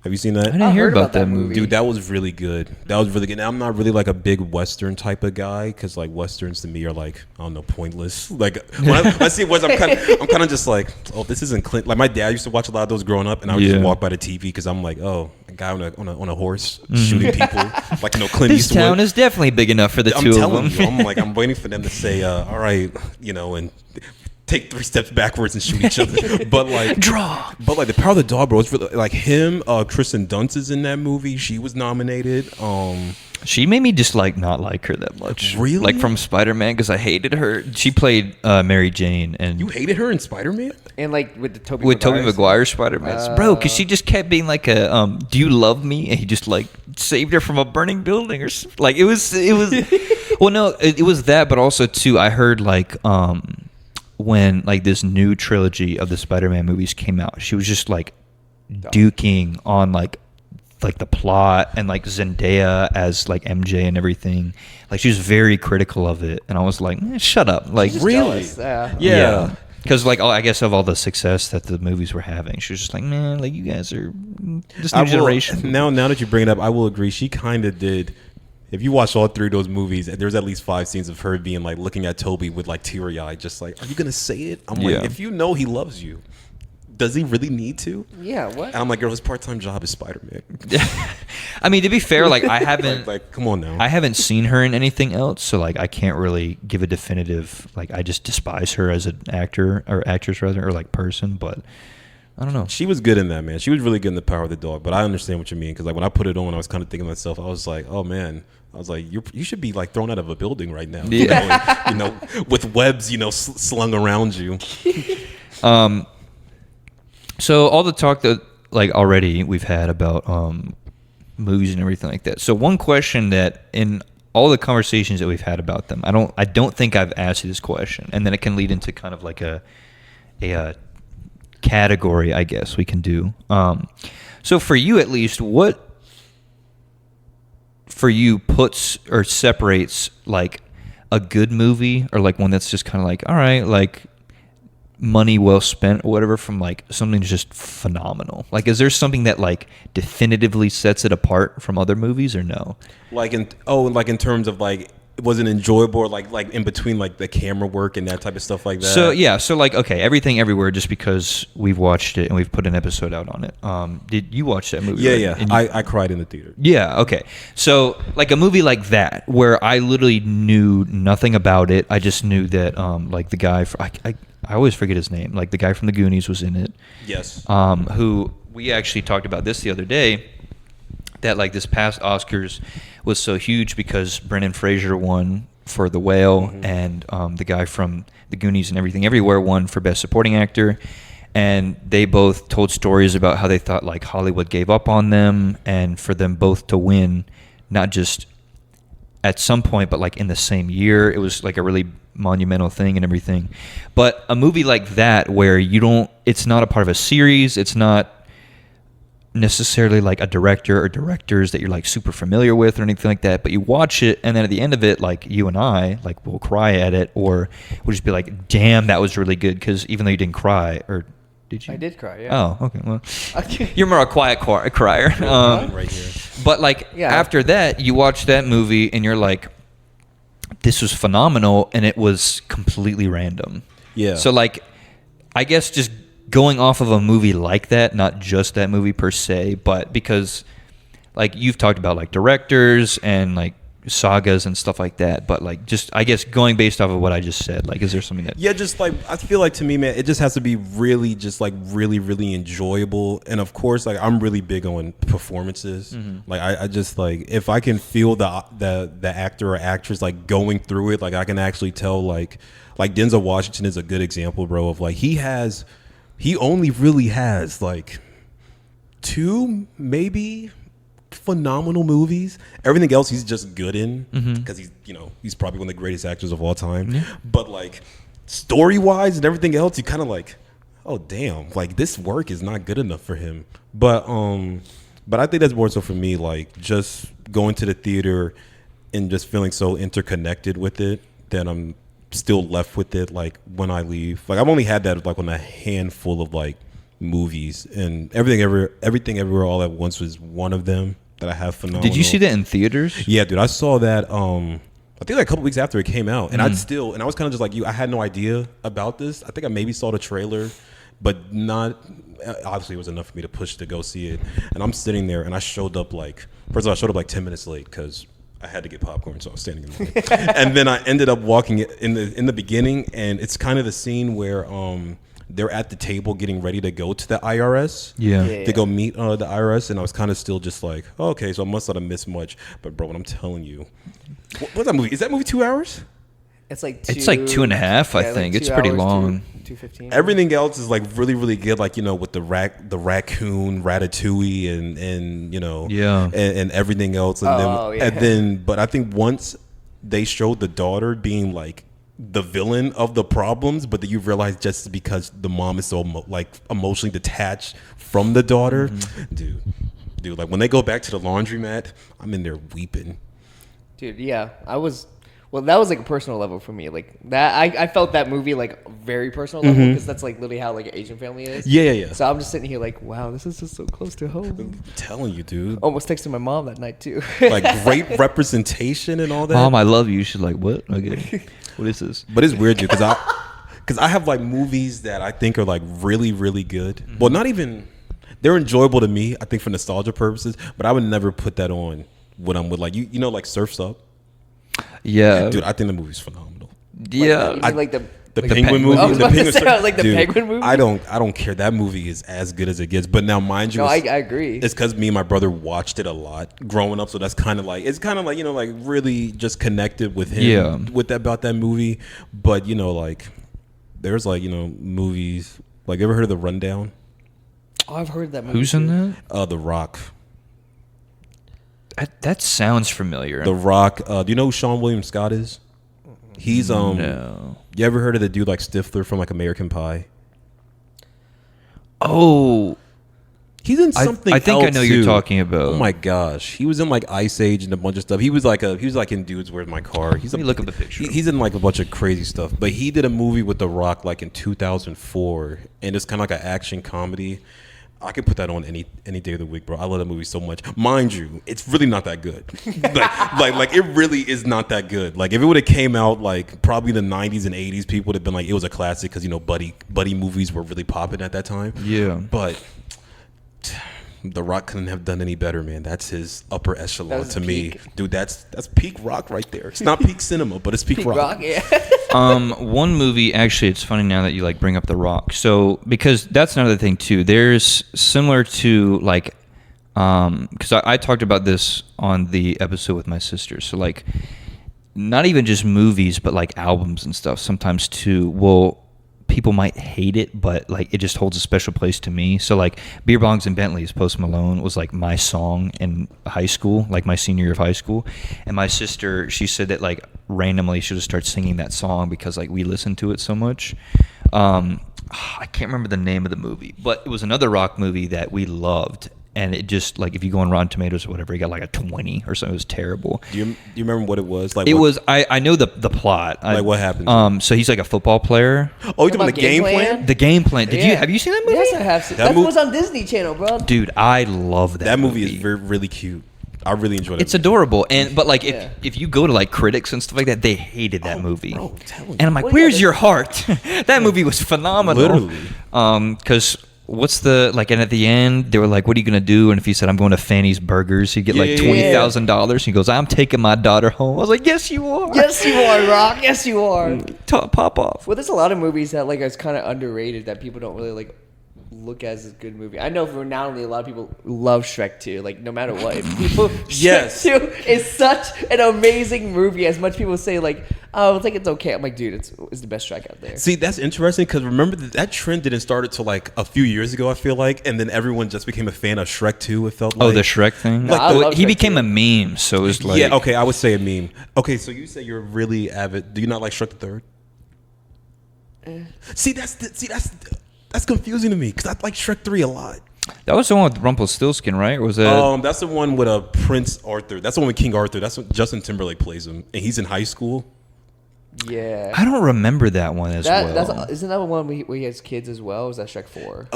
Have you seen that? I didn't hear heard about about that that movie. movie. Dude, that was really good. That was really good. Now, I'm not really like a big Western type of guy because like Westerns to me are like, I don't know, pointless. Like when I see Western, I'm kind of just like, oh, this isn't Clint. Like my dad used to watch a lot of those growing up, and I would just walk by the TV because I'm like, oh, a guy on a horse shooting people. Like Clint This Eastwood. town is definitely big enough for the I'm two of telling them. you, I'm waiting for them to say, all right, and take 3 steps backwards and shoot each other. But like Draw. But like The Power of the Dog, bro, it's really, like him, Kristen Dunst is in that movie. She was nominated. She made me just like not like her that much. Really? Like from Spider-Man because I hated her. She played Mary Jane, and You hated her in Spider-Man? And like with the Tobey Maguire Spider-Man, bro, because she just kept being like a "Do you love me?" and he just like saved her from a burning building or like it was. Well, no, it was that, but also too, I heard like when like this new trilogy of the Spider-Man movies came out, she was just like duking on like the plot and like Zendaya as like MJ and everything. Like she was very critical of it, and I was like, shut up, like Just Really? jealous, Yeah. Because like I guess of all the success that the movies were having, she was just like, man, like you guys are this new generation. Now that you bring it up, I will agree. She kind of did. If you watch all 3 of those movies, there's at least 5 scenes of her being like looking at Toby with like teary eyed, just like, are you gonna say it? I'm Yeah. like, if you know he loves you, does he really need to? Yeah, what? And I'm like, girl, his part-time job is Spider-Man. I mean, to be fair, like I haven't like, come on now. I haven't seen her in anything else, so like I can't really give a definitive, like I just despise her as an actor or actress rather, or like person, but I don't know. She was good in that, man. She was really good in The Power of the Dog, but I understand what you mean, because like when I put it on, I was kind of thinking to myself, I was like, oh man, I was like, you should be like thrown out of a building right now, yeah. you know, with webs, you know, slung around you. So all the talk that like already we've had about movies and everything like that. So one question that in all the conversations that we've had about them, I don't think I've asked you this question, and then it can lead into kind of like a category, I guess we can do. So for you at least, what for you puts or separates like a good movie or like one that's just kind of like, all right, like money well spent or whatever, from like something that's just phenomenal? Like, is there something that like definitively sets it apart from other movies, or no? Like in terms of like, was it enjoyable, or like in between like the camera work and that type of stuff like that? So yeah, so like, okay, Everything Everywhere, just because we've watched it and we've put an episode out on it. Did you watch that movie? Yeah, right? yeah. I cried in the theater. Yeah, okay. So like a movie like that, where I literally knew nothing about it. I just knew that like the guy, I always forget his name. Like the guy from the Goonies was in it. Yes. Who we actually talked about this the other day, that like this past Oscars was so huge because Brendan Fraser won for The Whale, and the guy from the Goonies and Everything Everywhere won for Best Supporting Actor. And they both told stories about how they thought like Hollywood gave up on them, and for them both to win, not just at some point, but like in the same year. It was like a really monumental thing and everything. But a movie like that, where it's not a part of a series, it's not necessarily like a director or directors that you're like super familiar with or anything like that, but you watch it, and then at the end of it, like you and I like will cry at it, or we'll just be like, damn, that was really good. Because even though you didn't cry, or did you? I did cry, yeah. Oh, okay. Well, you're more a quiet crier. Right here. But like after that, you watch that movie and you're like, this was phenomenal, and it was completely random. Yeah. So like, I guess just going off of a movie like that, not just that movie per se, but because like you've talked about like directors and like sagas and stuff like that, but like just I guess going based off of what I just said, like is there something that just like I feel like to me, man, it just has to be really just like really really enjoyable. And of course, like I'm really big on performances. Like I just like, if I can feel the actor or actress like going through it, like I can actually tell like Denzel Washington is a good example, bro, of like he only really has like 2 maybe phenomenal movies. Everything else he's just good in, because he's probably one of the greatest actors of all time. But like story wise and everything else, you kind of like, oh damn, like this work is not good enough for him. But I think that's more so for me, like just going to the theater and just feeling so interconnected with it that I'm still left with it like when I leave. Like I've only had that like on a handful of like movies, and Everything Everywhere All at Once was one of them that I have phenomenal. Did you see that in theaters? Yeah, dude, I saw that I think like a couple weeks after it came out, and I was kind of just like you. I had no idea about this. I think I maybe saw the trailer, but not obviously it was enough for me to push to go see it. And I'm sitting there, and I showed up like 10 minutes late because I had to get popcorn, so I was standing in line. And then I ended up walking in the beginning, and it's kind of the scene where they're at the table getting ready to go to the IRS. To go meet the IRS, and I was kind of still just like, oh, okay, so I must not have missed much. But bro, what I'm telling you, what's that movie? Is that movie 2 hours? It's like 2.5. I think like it's pretty long. 2:15. Everything else is like really, really good. Like with the raccoon, Ratatouille, and and everything else. And but I think once they showed the daughter being like the villain of the problems, but then you realize just because the mom is so like emotionally detached from the daughter, dude, like when they go back to the laundromat, I'm in there weeping. Dude, yeah, that was like a personal level for me. Like that, I felt that movie like very personal level, because that's like literally how like an Asian family is. Yeah. So I'm just sitting here like, wow, this is just so close to home. I'm telling you, dude. Almost texted my mom that night too. Like great representation and all that. Mom, I love you. She's like, what? Okay. What is this? But it's weird, dude, because because I have like movies that I think are like really, really good. Well, not even they're enjoyable to me. I think for nostalgia purposes, but I would never put that on when I'm with like you know, like Surf's Up. Yeah, Dude, I think the movie's phenomenal. yeah. Like the Penguin movie, I was the about to Penguin, say, like the dude, Penguin movie. I don't care. That movie is as good as it gets. But now, mind you, No, I agree. It's because me and my brother watched it a lot growing up, so that's kind of like you know, like really just connected with him with about that movie. But you know, like there's like, you know, movies like, you ever heard of The Rundown? Oh, I've heard that movie. Who's in that? The Rock. That sounds familiar. The Rock. Do you know who Sean William Scott is? He's No. You ever heard of the dude like Stifler from like American Pie? Oh, He's in something. I think I else, know too. you're talking about. Oh my gosh, he was in like Ice Age and a bunch of stuff. He was like in Dudes, Where's My Car? Let me look up the picture. He's in like a bunch of crazy stuff. But he did a movie with The Rock like in 2004, and it's kind of like an action comedy. I could put that on any day of the week, bro. I love that movie so much. Mind you, it's really not that good. like it really is not that good. Like if it would have came out like probably in the 90s and 80s, people would have been like, it was a classic because, you know, buddy movies were really popping at that time. Yeah. But The Rock couldn't have done any better, man. That's his upper echelon That's to me. peak. Dude, that's peak Rock right there. It's not peak cinema, but it's peak Rock. Yeah. One movie, actually, it's funny now that you like bring up The Rock. So because that's another thing too. There's similar to like, because I talked about this on the episode with my sister. So like, not even just movies, but like albums and stuff. Sometimes too. Well, people might hate it, but like it just holds a special place to me. So like Beer Bongs and Bentleys, Post Malone was like my song in high school, like my senior year of high school. And my sister, she said that like randomly she'll just start singing that song because like we listened to it so much. I can't remember the name of the movie, but it was another rock movie that we loved. And it just like, if you go on Rotten Tomatoes or whatever, it got like a 20 or something. It was terrible. Do you remember what it was? Like it was. I know the plot. Like what happened? So he's like a football player. Oh, you talking about the game plan? The game plan. Yeah. Have you seen that movie? Yes, I have seen. That was on Disney Channel, bro. Dude, I love that. That movie is really cute. I really enjoyed it. It's adorable, but like Yeah. if you go to like critics and stuff like that, they hated that movie. bro, I'm telling you. And I'm like, Well, where's yeah, your heart? That movie was phenomenal. Literally. Because what's the like? And at the end, they were like, "What are you gonna do?" And if he said, "I'm going to Fanny's Burgers," he'd get like Yeah. $20,000. He goes, "I'm taking my daughter home." I was like, "Yes, you are. Yes, you are, Rock. Yes, you are. Pop off." Well, there's a lot of movies that like is kind of underrated that people don't really like look at as a good movie. I know for now only a lot of people love Shrek 2. Like no matter what, people Yes. Shrek 2 is such an amazing movie. As much people say like, oh, it's like it's okay. I'm like, dude, it's the best Shrek out there. See, that's interesting because remember that trend didn't start until like a few years ago, I feel like, and then everyone just became a fan of Shrek 2. It felt like. Oh, the Shrek thing. No, I love He Shrek became 2. a meme, so it was like, Yeah, okay, I would say a meme. Okay, so you say you're really avid. Do you not like Shrek the Third? See, that's confusing to me because I like Shrek 3 a lot. That was the one with Rumpelstiltskin, right? Or was that? That's the one with Prince Arthur. That's the one with King Arthur. That's what Justin Timberlake plays him, and he's in high school. Yeah. I don't remember that one as well. Isn't that one where he has kids as well? Or is that Shrek 4?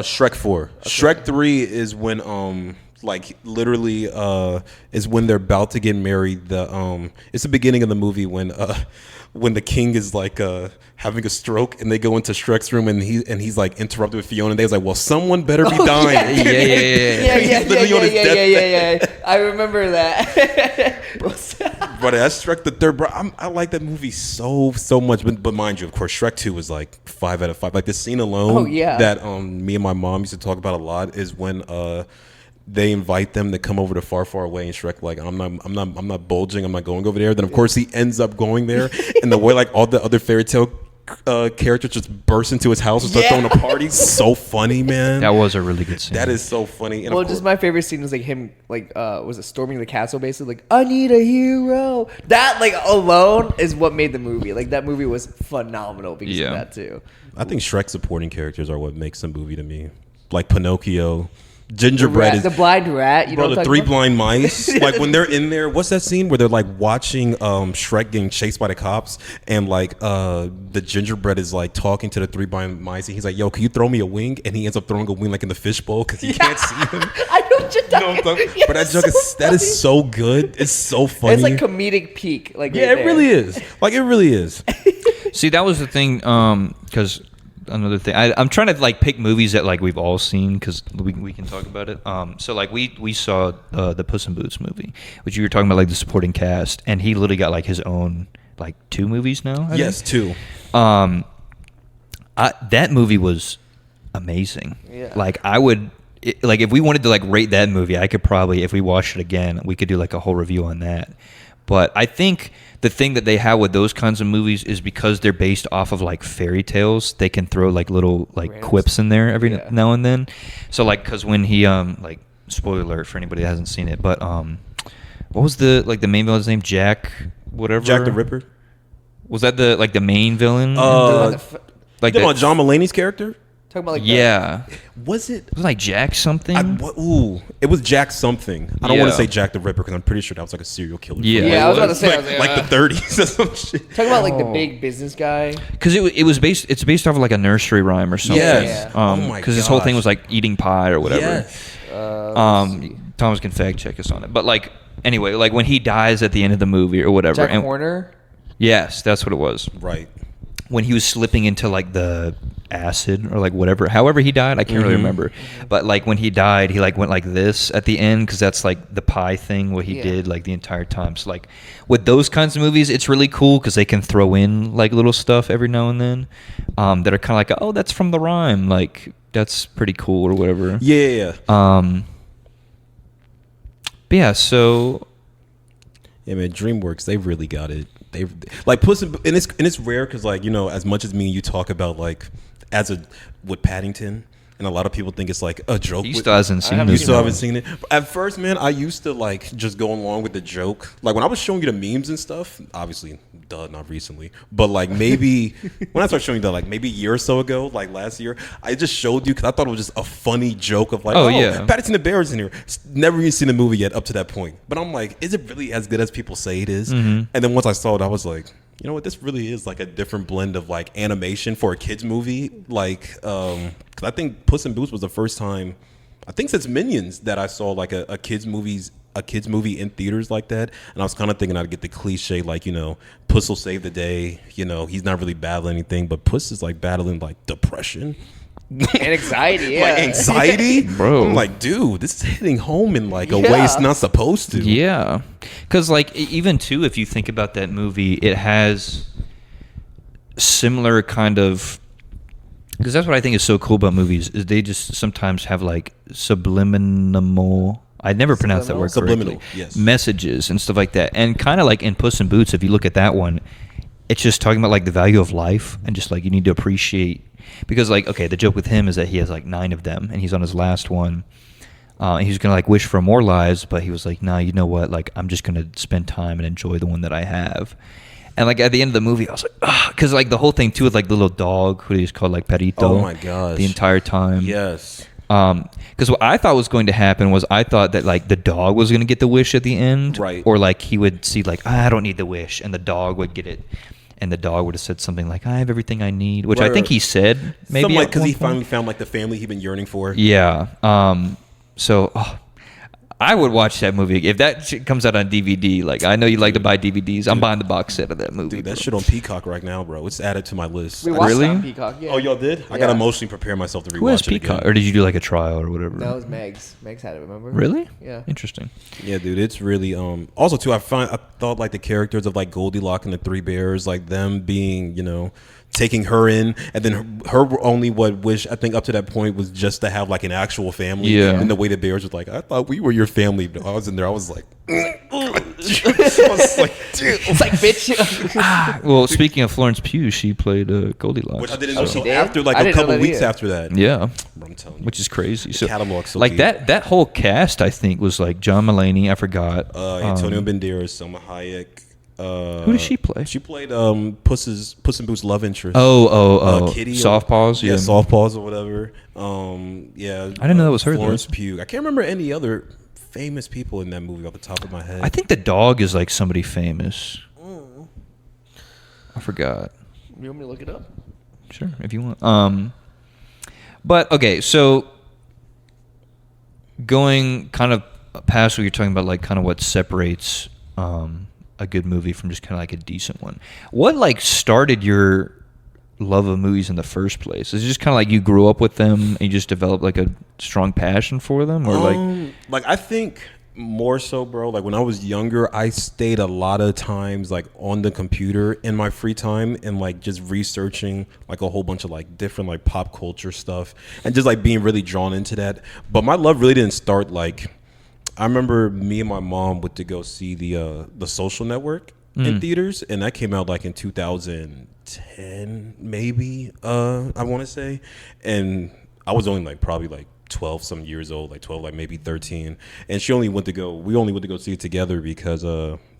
Shrek 4. Okay. Shrek 3 is when like literally is when they're about to get married. It's the beginning of the movie when the king is like having a stroke and they go into Shrek's room and he's like interrupted with Fiona and they was like, well, someone better be dying. Yeah. I remember that. But that's Shrek the Third, bro. I like that movie so much. But mind you, of course, Shrek 2 was like 5 out of 5. Like the scene alone that me and my mom used to talk about a lot is when they invite them to come over to Far Far Away, and Shrek like, I'm not bulging, I'm not going over there. Then of course he ends up going there, and the way like all the other fairy tale characters just burst into his house and start throwing a party. So funny, man. That was a really good scene. That is so funny. And well, just my favorite scene was like him like was it storming the castle basically like, I need a hero. That like alone is what made the movie. Like that movie was phenomenal because of that too. I think Shrek supporting characters are what makes the movie to me. Like Pinocchio. Gingerbread the blind rat, you know, the three blind mice. Like when they're in there, what's that scene where they're like watching Shrek getting chased by the cops, and like the gingerbread is like talking to the three blind mice, and he's like, "Yo, can you throw me a wing?" And he ends up throwing a wing like in the fishbowl because he can't see him. I know what you're talking about. But that joke that is so good. It's so funny. It's like comedic peak. Like it really is. Like it really is. See, that was the thing. Because another thing, I'm trying to like pick movies that like we've all seen because we can talk about it. So like we saw the Puss in Boots movie, which you were talking about, like the supporting cast, and he literally got like his own like 2 movies now. I Yes, think. 2. That movie was amazing. Yeah. Like I would. Like if we wanted to like rate that movie, I could probably, if we watched it again, we could do like a whole review on that. But I think the thing that they have with those kinds of movies is because they're based off of like fairy tales, they can throw like little like Random quips in there every yeah. now and then. So like, cause when he like, spoiler alert for anybody that hasn't seen it, but what was the like the main villain's name? Jack whatever. Jack the Ripper. Was that the like the main villain? Like the, John Mulaney's character. Talking about like yeah. Was it? Was it like Jack something? It was Jack something. I don't want Yeah. to say Jack the Ripper because I'm pretty sure that was like a serial killer. Yeah. Yeah, I was about to say like the 30s or some shit. talking about like the big business guy. Because it was based. It's based off of like a nursery rhyme or something. Yes. Yeah. Oh my Because this whole thing gosh. was like eating pie or whatever. Yes. Thomas can fact check us on it. But like anyway, like when he dies at the end of the movie or whatever. Jack and Horner. yes, that's what it was. Right. When he was slipping into like the acid or like whatever, however he died, I can't really remember. But like when he died, he like went like this at the end because that's like the pie thing what he Yeah. did like the entire time. So like with those kinds of movies, it's really cool because they can throw in like little stuff every now and then that are kind of like, oh, that's from the rhyme, like that's pretty cool or whatever. Yeah. But yeah, so Yeah, man. DreamWorks, they really got it. They like Puss in, and it's rare because like, you know, as much as me and you talk about like with Paddington, and a lot of people think it's like a joke. he still hasn't seen You it. still haven't seen it. At first, man, I used to like just go along with the joke. Like when I was showing you the memes and stuff, obviously, not recently, but like maybe when I started showing you that, like maybe a year or so ago, like last year, I just showed you because I thought it was just a funny joke of like, Oh, yeah. Paddington the Bear is in here. Never even seen the movie yet up to that point. But I'm like, is it really as good as people say it is? And then once I saw it, I was like, you know what, this really is like a different blend of like animation for a kids movie. Like, cause I think Puss in Boots was the first time, I think since Minions, that I saw like a kids movie in theaters like that. And I was kind of thinking I'd get the cliche, like, you know, Puss will save the day. You know, he's not really battling anything, but Puss is like battling like depression. And anxiety, yeah. Like anxiety, Bro. I'm like, dude, this is hitting home in like a way Yeah. it's not supposed to. Yeah, because like even too, if you think about that movie, it has similar kind of. Because that's what I think is so cool about movies is they just sometimes have like subliminal. I never pronounced that word correctly. Subliminal, yes. Messages and stuff like that, and kind of like in Puss in Boots, if you look at that one, it's just talking about like the value of life and just like you need to appreciate. Because like, okay, the joke with him is that he has like 9 of them and he's on his last one. And he's gonna like wish for more lives, but he was like, nah, you know what? Like I'm just gonna spend time and enjoy the one that I have. And like at the end of the movie, I was like, ah, because like the whole thing too with like the little dog who he's called like Perito. Oh my gosh. The entire time. Yes. Because what I thought was going to happen was I thought that like the dog was going to get the wish at the end, Right. Or like he would see like I don't need the wish, and the dog would get it, and the dog would have said something like I have everything I need, which I think he said maybe Something like at because one he point. finally found like the family he'd been yearning for. Yeah. So I would watch that movie if that shit comes out on DVD. Like I know you like to buy DVDs. I'm buying the box set of that movie. Dude, that bro. shit on Peacock right now, bro. It's added to my list. We watched Really? it on Peacock. Yeah. Oh, y'all did? I Yeah. gotta emotionally prepare myself to rewatch Who has it Peacock? again. Or did you do like a trial or whatever? That was Meg's. Meg's had it. Remember? Really? Yeah. Interesting. Yeah, dude, it's really also too I thought like the characters of like Goldilocks and the Three Bears, like them being, you know, taking her in, and then her only wish I think up to that point was just to have like an actual family. Yeah. And the way the bears was like, I thought we were your family. But I was in there, I was like, I was like, dude. It's like bitch. Well, speaking of Florence Pugh, she played Goldilocks. Which I didn't Oh, know she until did? after like I a didn't know couple that weeks either. after that. Yeah. I'm telling you. Which is crazy. So, catalog's so like deep. that whole cast, I think, was like John Mulaney. I forgot. Antonio Banderas, Selma Hayek. Who did she play? She played Puss in Boots' love interest. Oh, Kitty. Soft Paws. Yeah. Soft Paws or whatever. Yeah. I didn't know that was her, though. Florence Pugh. I can't remember any other famous people in that movie off the top of my head. I think the dog is like somebody famous. I forgot. You want me to look it up? Sure, if you want. But okay, so going kind of past what you're talking about, like kind of what separates a a good movie from just kind of like a decent one. What like started your love of movies in the first place? Is it just kind of like you grew up with them and you just developed like a strong passion for them, or like I think more so, bro. Like when I was younger, I stayed a lot of times like on the computer in my free time and like just researching like a whole bunch of like different like pop culture stuff and just like being really drawn into that. But my love really didn't start like, I remember me and my mom went to go see the Social Network in theaters, and that came out like in 2010 maybe, I want to say, and I was only like probably like 12 some years old, like 12, like maybe 13, and we only went to go see it together because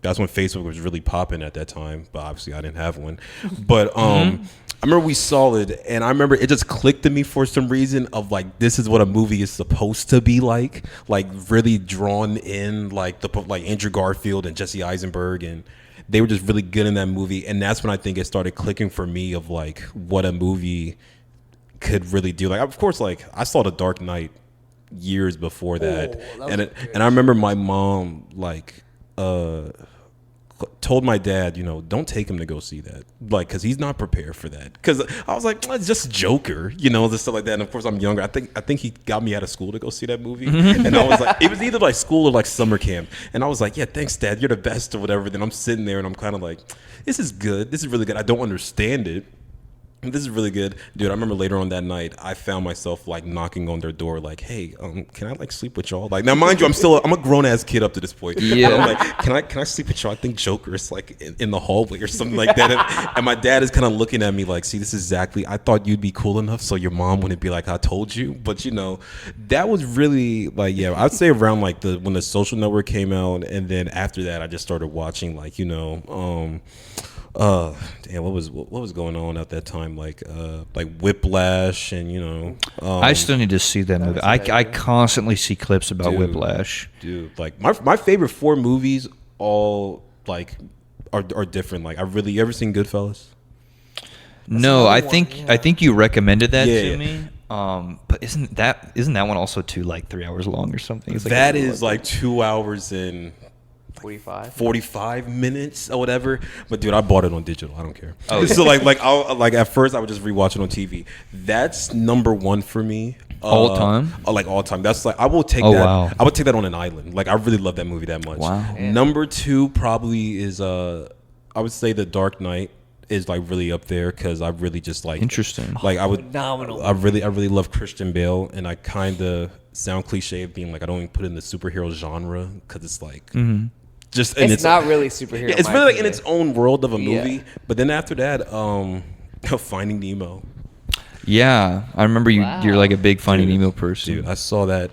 that's when Facebook was really popping at that time, but obviously I didn't have one. But I remember we saw it, and I remember it just clicked to me for some reason of like, this is what a movie is supposed to be like really drawn in, like like Andrew Garfield and Jesse Eisenberg, and they were just really good in that movie. And that's when I think it started clicking for me of like what a movie could really do. Like, of course, like I saw The Dark Knight years before that, and I remember my mom like told my dad, you know, don't take him to go see that, like, because he's not prepared for that. Because I was like, it's just Joker, you know, this stuff like that. And of course, I'm younger. I think he got me out of school to go see that movie, and I was like, it was either like school or like summer camp, and I was like, yeah, thanks, Dad, you're the best or whatever. Then I'm sitting there and I'm kind of like, this is good. This is really good. I don't understand it. This is really good, dude. I remember later on that night, I found myself like knocking on their door, like, "Hey, can I like sleep with y'all?" Like, now, mind you, I'm a grown ass kid up to this point. Yeah. I'm like, can I sleep with y'all? I think Joker is like in the hallway or something like that. And my dad is kind of looking at me like, "See, this is exactly. I thought you'd be cool enough so your mom wouldn't be like, I told you." But you know, that was really like, yeah, I'd say around like when the Social Network came out, and then after that, I just started watching like, you know, damn, what was going on at that time, like Whiplash, and you know, I still need to see that movie. I constantly see clips about Whiplash, dude. Like my favorite 4 movies all like are different. Like, you ever seen Goodfellas? No, I think you recommended that to me. But isn't that one also too like 3 hours long or something? It's like that is like 2 hours and 45 minutes or whatever. But dude, I bought it on digital. I don't care. Oh, so I'll like at first I would just rewatch it on TV. That's number 1 for me. All time? Like all time. That's like, I will take that. Wow. I would take that on an island. Like, I really love that movie that much. Wow. Number 2 probably is I would say The Dark Knight is like really up there, because I really just like, interesting. Like, phenomenal. I really love Christian Bale, and I kind of sound cliche of being like, I don't even put it in the superhero genre, because it's like just it's not really superhero. Yeah, it's really like in its own world of a movie. Yeah. But then after that, Finding Nemo. Yeah, I remember you. Wow. You're like a big Finding Nemo person. Dude, I saw that.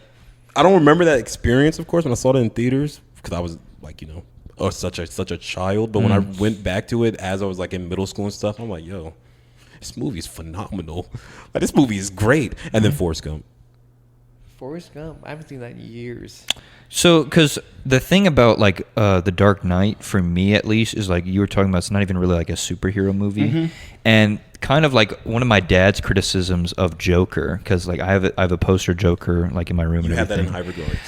I don't remember that experience, of course, when I saw it in theaters, because I was like, you know, such a child. But when I went back to it as I was like in middle school and stuff, I'm like, yo, this movie is phenomenal. Like, this movie is great. And then Forrest Gump. I haven't seen that in years. So, because the thing about like The Dark Knight, for me at least, is like you were talking about, it's not even really like a superhero movie, and kind of like one of my dad's criticisms of Joker, because like I have a poster Joker like in my room. You and have that in everything. high regards.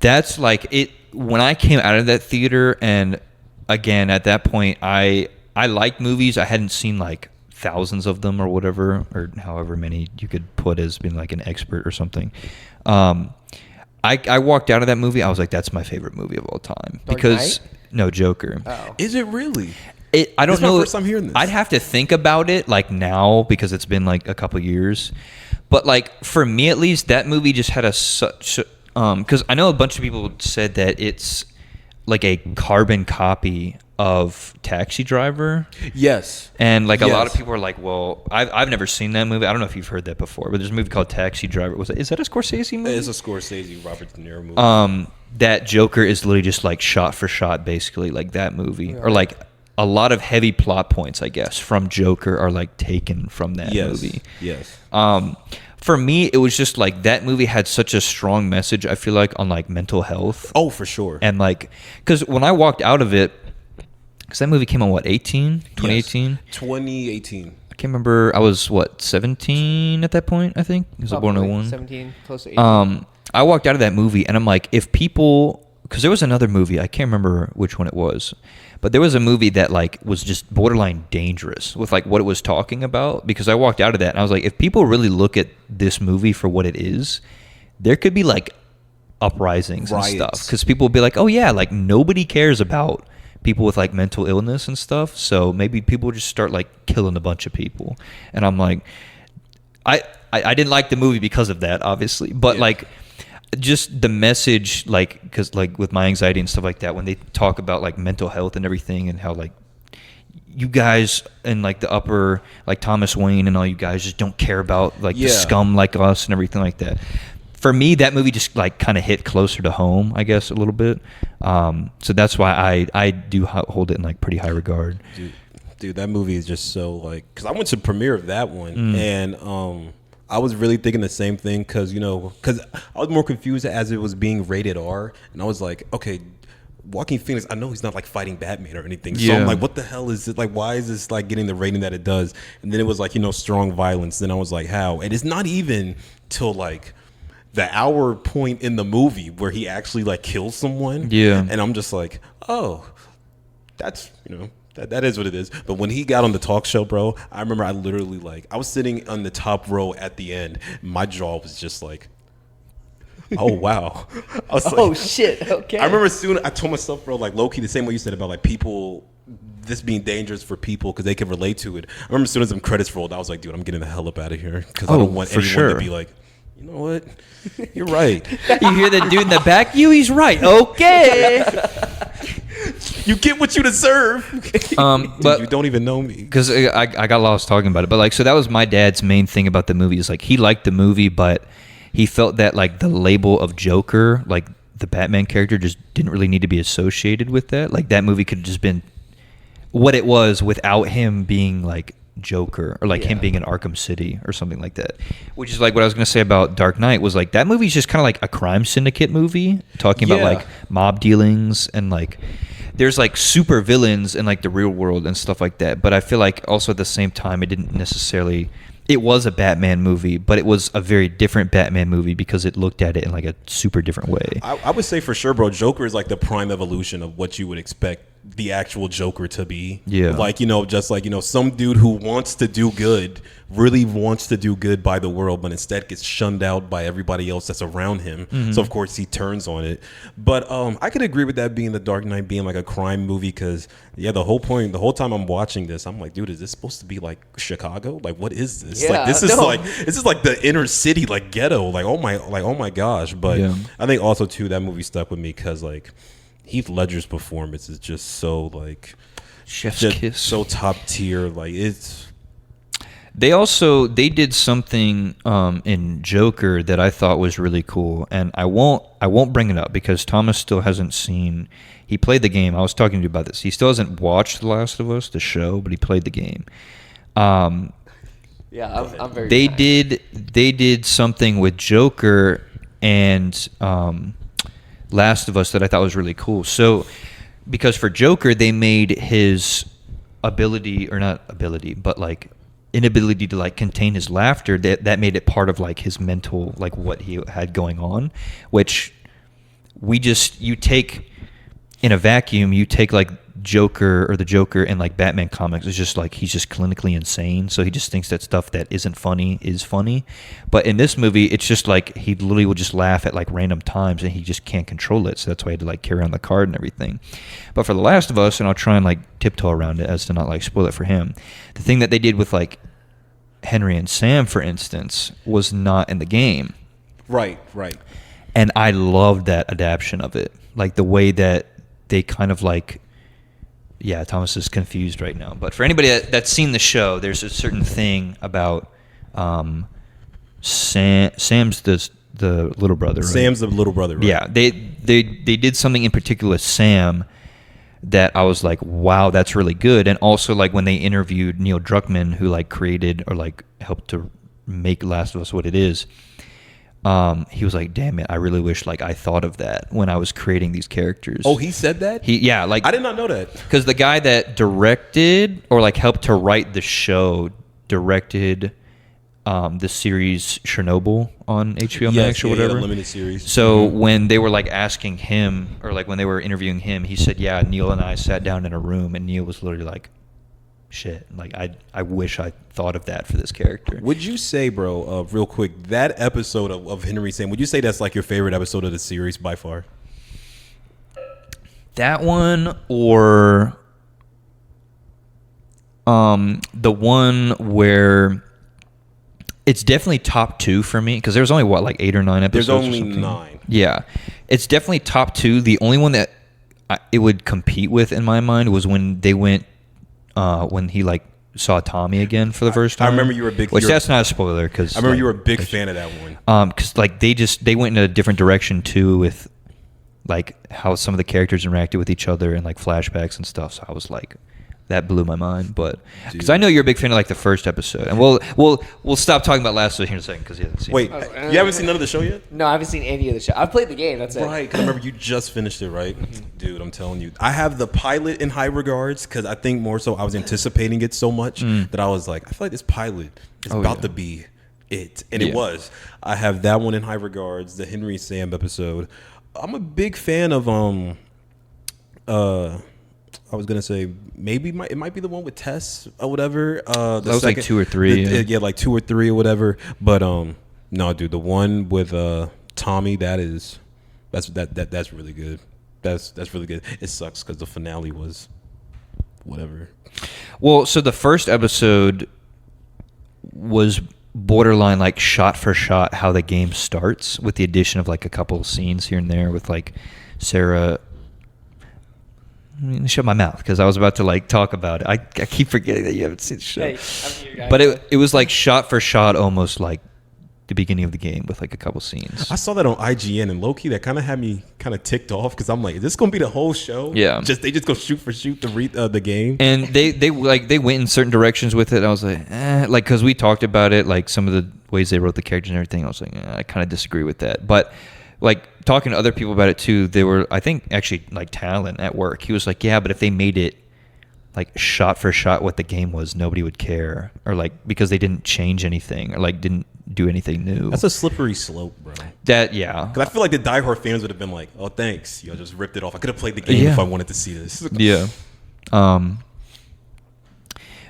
That's like it. When I came out of that theater, and again at that point, I liked movies. I hadn't seen like thousands of them or whatever, or however many you could put as being like an expert or something. I walked out of that movie. I was like, that's my favorite movie of all time. Dark Knight? No, Joker. Oh. Is it really? I don't know. This is my first time hearing this. I'd have to think about it like now, because it's been like a couple years. But like for me at least, that movie just had such because I know a bunch of people said that it's like a carbon copy of Taxi Driver. Yes. And like a lot of people are like, well, I've never seen that movie. I don't know if you've heard that before, but there's a movie called Taxi Driver. Is that a Scorsese movie? It's a Scorsese, Robert De Niro movie. That Joker is literally just like shot for shot, basically, like that movie. Or like a lot of heavy plot points, I guess, from Joker are like taken from that movie. Yes. For me, it was just like that movie had such a strong message, I feel like, on like mental health. Oh, for sure. And like, because when I walked out of it, because that movie came on, what, 2018? Yes. 2018. I can't remember. I was, 17 at that point, I think? I was born in 01. 17, close to 18. I walked out of that movie, and I'm like, if people because there was another movie, I can't remember which one it was, but there was a movie that like was just borderline dangerous with like what it was talking about, because I walked out of that and I was like, if people really look at this movie for what it is, there could be like uprisings and stuff, because people will be like, oh yeah, like nobody cares about people with like mental illness and stuff, so maybe people just start like killing a bunch of people. And I'm like, I didn't like the movie because of that, obviously, but like just the message, like, because like with my anxiety and stuff like that, when they talk about like mental health and everything, and how like you guys and like the upper, like Thomas Wayne and all you guys just don't care about like the scum like us and everything like that. For me, that movie just like kind of hit closer to home, I guess, a little bit. So that's why I do hold it in like pretty high regard. Dude, that movie is just so like, because I went to the premiere of that one, and I was really thinking the same thing, because I was more confused as it was being rated R, and I was like, okay, Joaquin Phoenix, I know he's not like fighting Batman or anything, so I'm like, what the hell is it, like, why is this like getting the rating that it does? And then it was like, strong violence, then I was like, how? And it's not even till like the hour point in the movie where he actually like kills someone, and I'm just like, oh, that's that is what it is. But when he got on the talk show, bro, I remember I literally like, I was sitting on the top row at the end. My jaw was just like, oh, wow. I was oh, shit. Okay. I remember soon, I told myself, bro, like low-key, the same way you said about like people, this being dangerous for people because they can relate to it. I remember as soon as them credits rolled, I was like, dude, I'm getting the hell up out of here, because I don't want anyone to be like, you know what? You're right. You hear the dude in the back? He's right. Okay. You get what you deserve. Dude, but you don't even know me. Because I got lost talking about it. But like, so that was my dad's main thing about the movie, is like he liked the movie, but he felt that like the label of Joker, like the Batman character, just didn't really need to be associated with that. Like that movie could have just been what it was without him being like Joker, or like him being in Arkham City or something like that. Which is like what I was going to say about Dark Knight, was like that movie's just kind of like a crime syndicate movie talking about like mob dealings, and like there's like super villains in like the real world and stuff like that. But I feel like also at the same time, it didn't necessarily, it was a Batman movie, but it was a very different Batman movie because it looked at it in like a super different way. I would say for sure, bro, Joker is like the prime evolution of what you would expect the actual Joker to be. Like, just like, some dude who wants to do good, really wants to do good by the world, but instead gets shunned out by everybody else that's around him. So of course he turns on it. But I could agree with that being The Dark Knight being like a crime movie, because the whole time I'm watching this, I'm like, dude, is this supposed to be like Chicago? Like, what is this? Like, this is like the inner city, like ghetto. Like, oh my gosh. But I think also too, that movie stuck with me because like Heath Ledger's performance is just so like chef's kiss, so top tier. Like it's. They did something in Joker that I thought was really cool, and I won't bring it up because Thomas still hasn't seen. He played the game. I was talking to you about this. He still hasn't watched The Last of Us, the show, but he played the game. I'm very. They did something with Joker and Last of Us that I thought was really cool. So, because for Joker, they made his ability, or not ability, but like inability to like contain his laughter, that made it part of like his mental, like what he had going on, which you take in a vacuum, you take like Joker or the Joker in like Batman comics, it's just like he's just clinically insane, so he just thinks that stuff that isn't funny is funny. But in this movie, it's just like he literally will just laugh at like random times and he just can't control it, so that's why he had to like carry on the card and everything. But for The Last of Us, and I'll try and like tiptoe around it as to not like spoil it for him, the thing that they did with like Henry and Sam, for instance, was not in the game. Right. And I loved that adaptation of it, like the way that they kind of like. Yeah, Thomas is confused right now. But for anybody that's seen the show, there's a certain thing about Sam's the little brother. Right? Sam's the little brother. Right? Yeah, they did something in particular with Sam that I was like, wow, that's really good. And also like when they interviewed Neil Druckmann, who like created or like helped to make Last of Us what it is. He was like, damn it, I really wish like I thought of that when I was creating these characters. Oh, he said that? Like I did not know that. Because the guy that directed or like helped to write the show directed the series Chernobyl on HBO Max or whatever. Yeah, limited series. So when they were like asking him, or like when they were interviewing him, he said, "Yeah, Neil and I sat down in a room, and Neil was literally like, shit, like I wish I thought of that for this character." Would you say, bro, real quick, that episode of Henry Sam, would you say that's like your favorite episode of the series by far? That one, or the one where it's definitely top 2 for me, because there's only like 8 or 9 episodes. There's only or something. 9. Yeah, it's definitely top 2. The only one that it would compete with in my mind was when they went when he like saw Tommy again for the first time. I remember you were a big. Which that's not a spoiler, because I remember you were a big fan of that one. Because like they went in a different direction too, with like how some of the characters interacted with each other and like flashbacks and stuff. So I was like, that blew my mind. But because I know you're a big fan of like the first episode, and we'll stop talking about last episode here in a second, because you haven't seen Wait, it. you haven't seen none of the show yet? No, I haven't seen any of the show. I've played the game. That's it. Right, because I remember you just finished it, right? Dude, I'm telling you. I have the pilot in high regards, because I think more so I was anticipating it so much that I was like, I feel like this pilot is about to be it. And it was. I have that one in high regards, the Henry Sam episode. I'm a big fan of I was gonna say maybe it might be the one with Tess or whatever. That was like 2 or 3. Yeah, like 2 or 3 or whatever. But no, dude, the one with Tommy, that's really good. That's really good. It sucks because the finale was whatever. Well, so the first episode was borderline like shot for shot how the game starts, with the addition of like a couple of scenes here and there with like Sarah. Shut my mouth, because I was about to like talk about it. I keep forgetting that you haven't seen the show. Hey, I'm here, guys. But it was like shot for shot, almost like the beginning of the game, with like a couple scenes. I saw that on IGN, and low-key that kind of had me kind of ticked off, because I'm like, is this gonna be the whole show? Yeah. They just go shoot for shoot the game. And they went in certain directions with it. I was like, like, because we talked about it, like some of the ways they wrote the characters and everything. I was like, I kind of disagree with that. But like talking to other people about it too, they were, I think, actually like Talon at work. He was like, yeah, but if they made it like shot for shot what the game was, nobody would care, or like because they didn't change anything or like didn't do anything new. That's a slippery slope, bro. That Because I feel like the diehard fans would have been like, "Oh, thanks, you know, just ripped it off. I could have played the game if I wanted to see this." Yeah.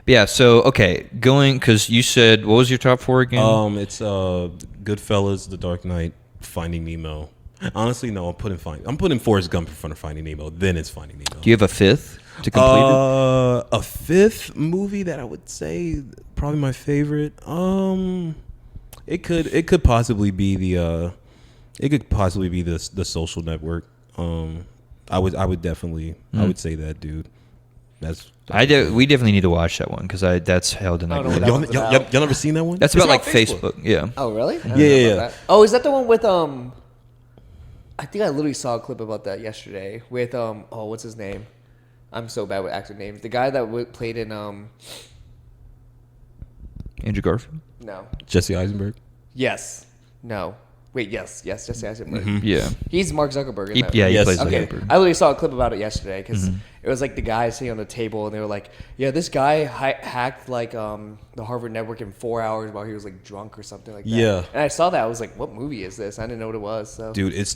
Yeah. So okay, because you said, what was your top 4 again? It's Goodfellas, The Dark Knight, Finding Nemo. Honestly, no, I'm putting Forrest Gump in front of Finding Nemo. Then it's Finding Nemo. Do you have a 5th to complete it? A 5th movie that I would say probably my favorite. It could possibly be the Social Network. I would definitely I would say that, dude. We definitely need to watch that one, because that's held in like. Oh, no, Y'all never seen that one? That's about like Facebook. Yeah. Oh, really? I don't know Yeah. about that. Oh, is that the one with I think I literally saw a clip about that yesterday with what's his name? I'm so bad with actor names. The guy that played in Andrew Garfield. No. Jesse Eisenberg. Yes. No. Wait. Yes. Jesse Eisenberg. Yeah. He's Mark Zuckerberg. He Yes. plays Okay, Zuckerberg. I literally saw a clip about it yesterday, because it was like the guy sitting on the table, and they were like, "Yeah, this guy hacked like the Harvard network in 4 hours while he was like drunk or something like that." Yeah. And I saw that, I was like, "What movie is this?" I didn't know what it was. So. Dude, it's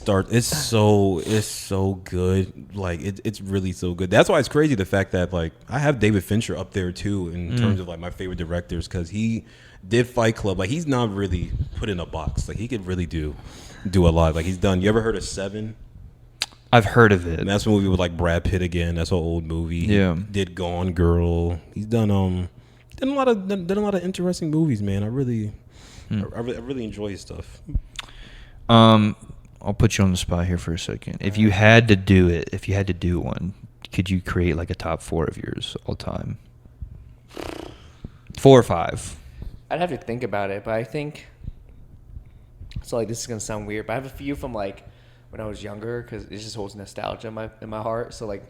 so good. Like it's really so good. That's why it's crazy, the fact that like I have David Fincher up there too in terms of like my favorite directors, because he did Fight Club. Like he's not really put in a box. Like he could really do a lot. Like he's done. You ever heard of Seven? I've heard of it. And that's a movie with like Brad Pitt again. That's an old movie. Yeah. He did Gone Girl. He's done a lot of interesting movies, man. I really enjoy his stuff. I'll put you on the spot here for a second. If you had to do one, could you create like a top 4 of yours all time? 4 or 5? I'd have to think about it, but I think so. Like, this is gonna sound weird, but I have a few from like when I was younger, because it just holds nostalgia in my heart. So like,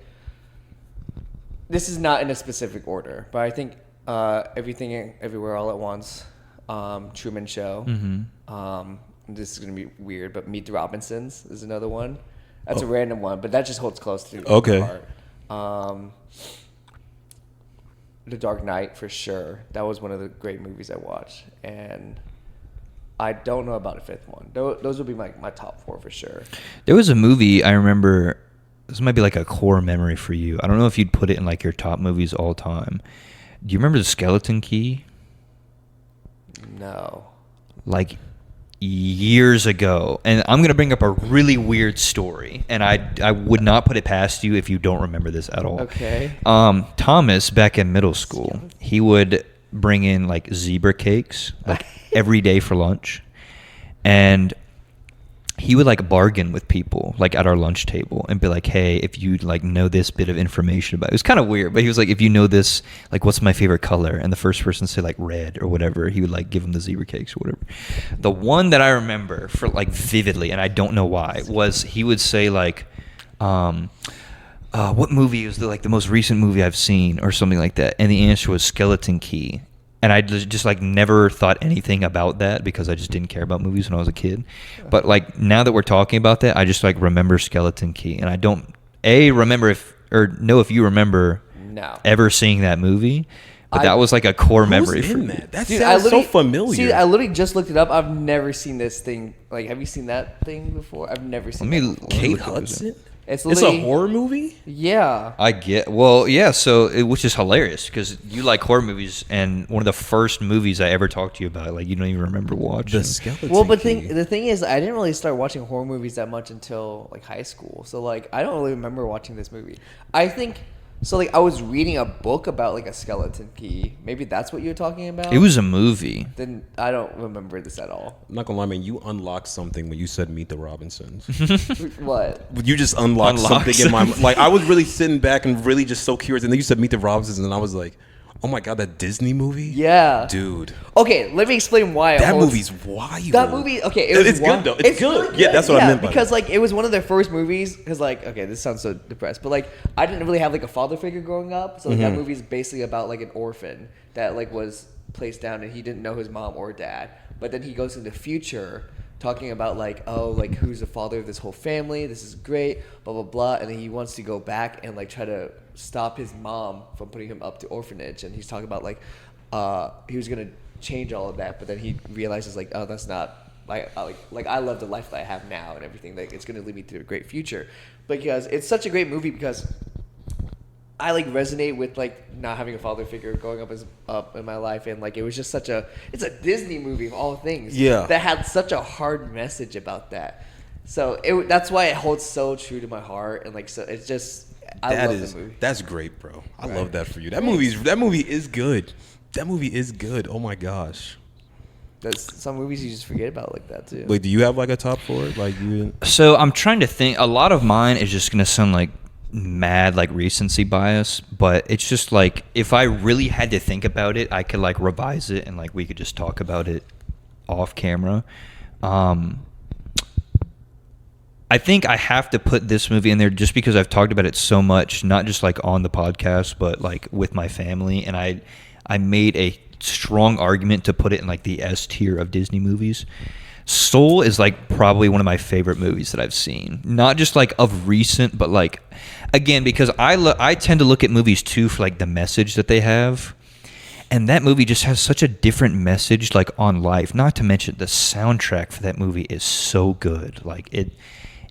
this is not in a specific order, but I think Everything Everywhere All at Once, Truman Show. This is gonna be weird, but Meet the Robinsons is another one. That's a random one, but that just holds close to my heart. The Dark Knight for sure. That was one of the great movies I watched, and I don't know about a fifth one. Those would be my top 4 for sure. There was a movie I remember. This might be like a core memory for you. I don't know if you'd put it in like your top movies all time. Do you remember The Skeleton Key? No. Like years ago, and I'm gonna bring up a really weird story, and I would not put it past you if you don't remember this at all. Okay. Thomas, back in middle school, he would bring in like zebra cakes like every day for lunch, and he would like bargain with people like at our lunch table and be like, hey, if you like know this bit of information about it. It was kind of weird, but he was like, if you know this, like what's my favorite color, and the first person to say like red or whatever, he would like give him the zebra cakes or whatever. The one that I remember for like vividly, and I don't know why, was he would say like what movie is the most recent movie I've seen or something like that, and the answer was Skeleton Key. And I just like never thought anything about that because I just didn't care about movies when I was a kid. But like now that we're talking about that, I just like remember Skeleton Key, and I don't remember if you remember ever seeing that movie. But that was like a core memory for me. That sounds so familiar. See, I literally just looked it up. I've never seen this thing. Like, have you seen that thing before? I've never seen it before. Kate Hudson? It's a horror movie? Yeah. Which is hilarious because you like horror movies, and one of the first movies I ever talked to you about, like you don't even remember watching. The Skeleton Well, but Key. the thing is, I didn't really start watching horror movies that much until like high school. So like, I don't really remember watching this movie. I think so. Like, I was reading a book about like a skeleton key. Maybe that's what you're talking about. It was a movie. Then I don't remember this at all. I'm not gonna lie, man. You unlocked something when you said Meet the Robinsons. What? You just unlocked something in my mind. Like, I was really sitting back and really just so curious, and then you said Meet the Robinsons, and I was like, oh my god, that Disney movie? Yeah, dude. Okay, let me explain why. That movie's wild. That movie, okay, it's good though. It's good. Really good. Yeah, that's what I meant by because that. like it was one of their first movies. Because like, okay, this sounds so depressed, but like I didn't really have like a father figure growing up, so like, that movie's basically about like an orphan that like was placed down and he didn't know his mom or dad, but then he goes in the future talking about like, oh, like who's the father of this whole family? This is great, blah blah blah, and then he wants to go back and like try to stop his mom from putting him up to orphanage, and he's talking about like he was gonna change all of that, but then he realizes like, oh, that's not like I love the life that I have now and everything, like it's gonna lead me to a great future. Because it's such a great movie because I like resonate with like not having a father figure growing up in my life, and like it was just it's a Disney movie of all things, that had such a hard message about that. So that's why it holds so true to my heart, and like so it's just I love the movie. That's great, bro. I love that for you. That movie is good. That movie is good. Oh my gosh. There's some movies you just forget about like that too. Wait, do you have like a top 4? Like you? So I'm trying to think. A lot of mine is just gonna sound like mad like recency bias, but it's just like if I really had to think about it, I could like revise it and like we could just talk about it off camera. I think I have to put this movie in there just because I've talked about it so much, not just like on the podcast, but like with my family, and I made a strong argument to put it in like the S tier of Disney movies. Soul is like probably one of my favorite movies that I've seen, not just like of recent, but like again because I tend to look at movies too for like the message that they have, and that movie just has such a different message like on life. Not to mention the soundtrack for that movie is so good. Like it's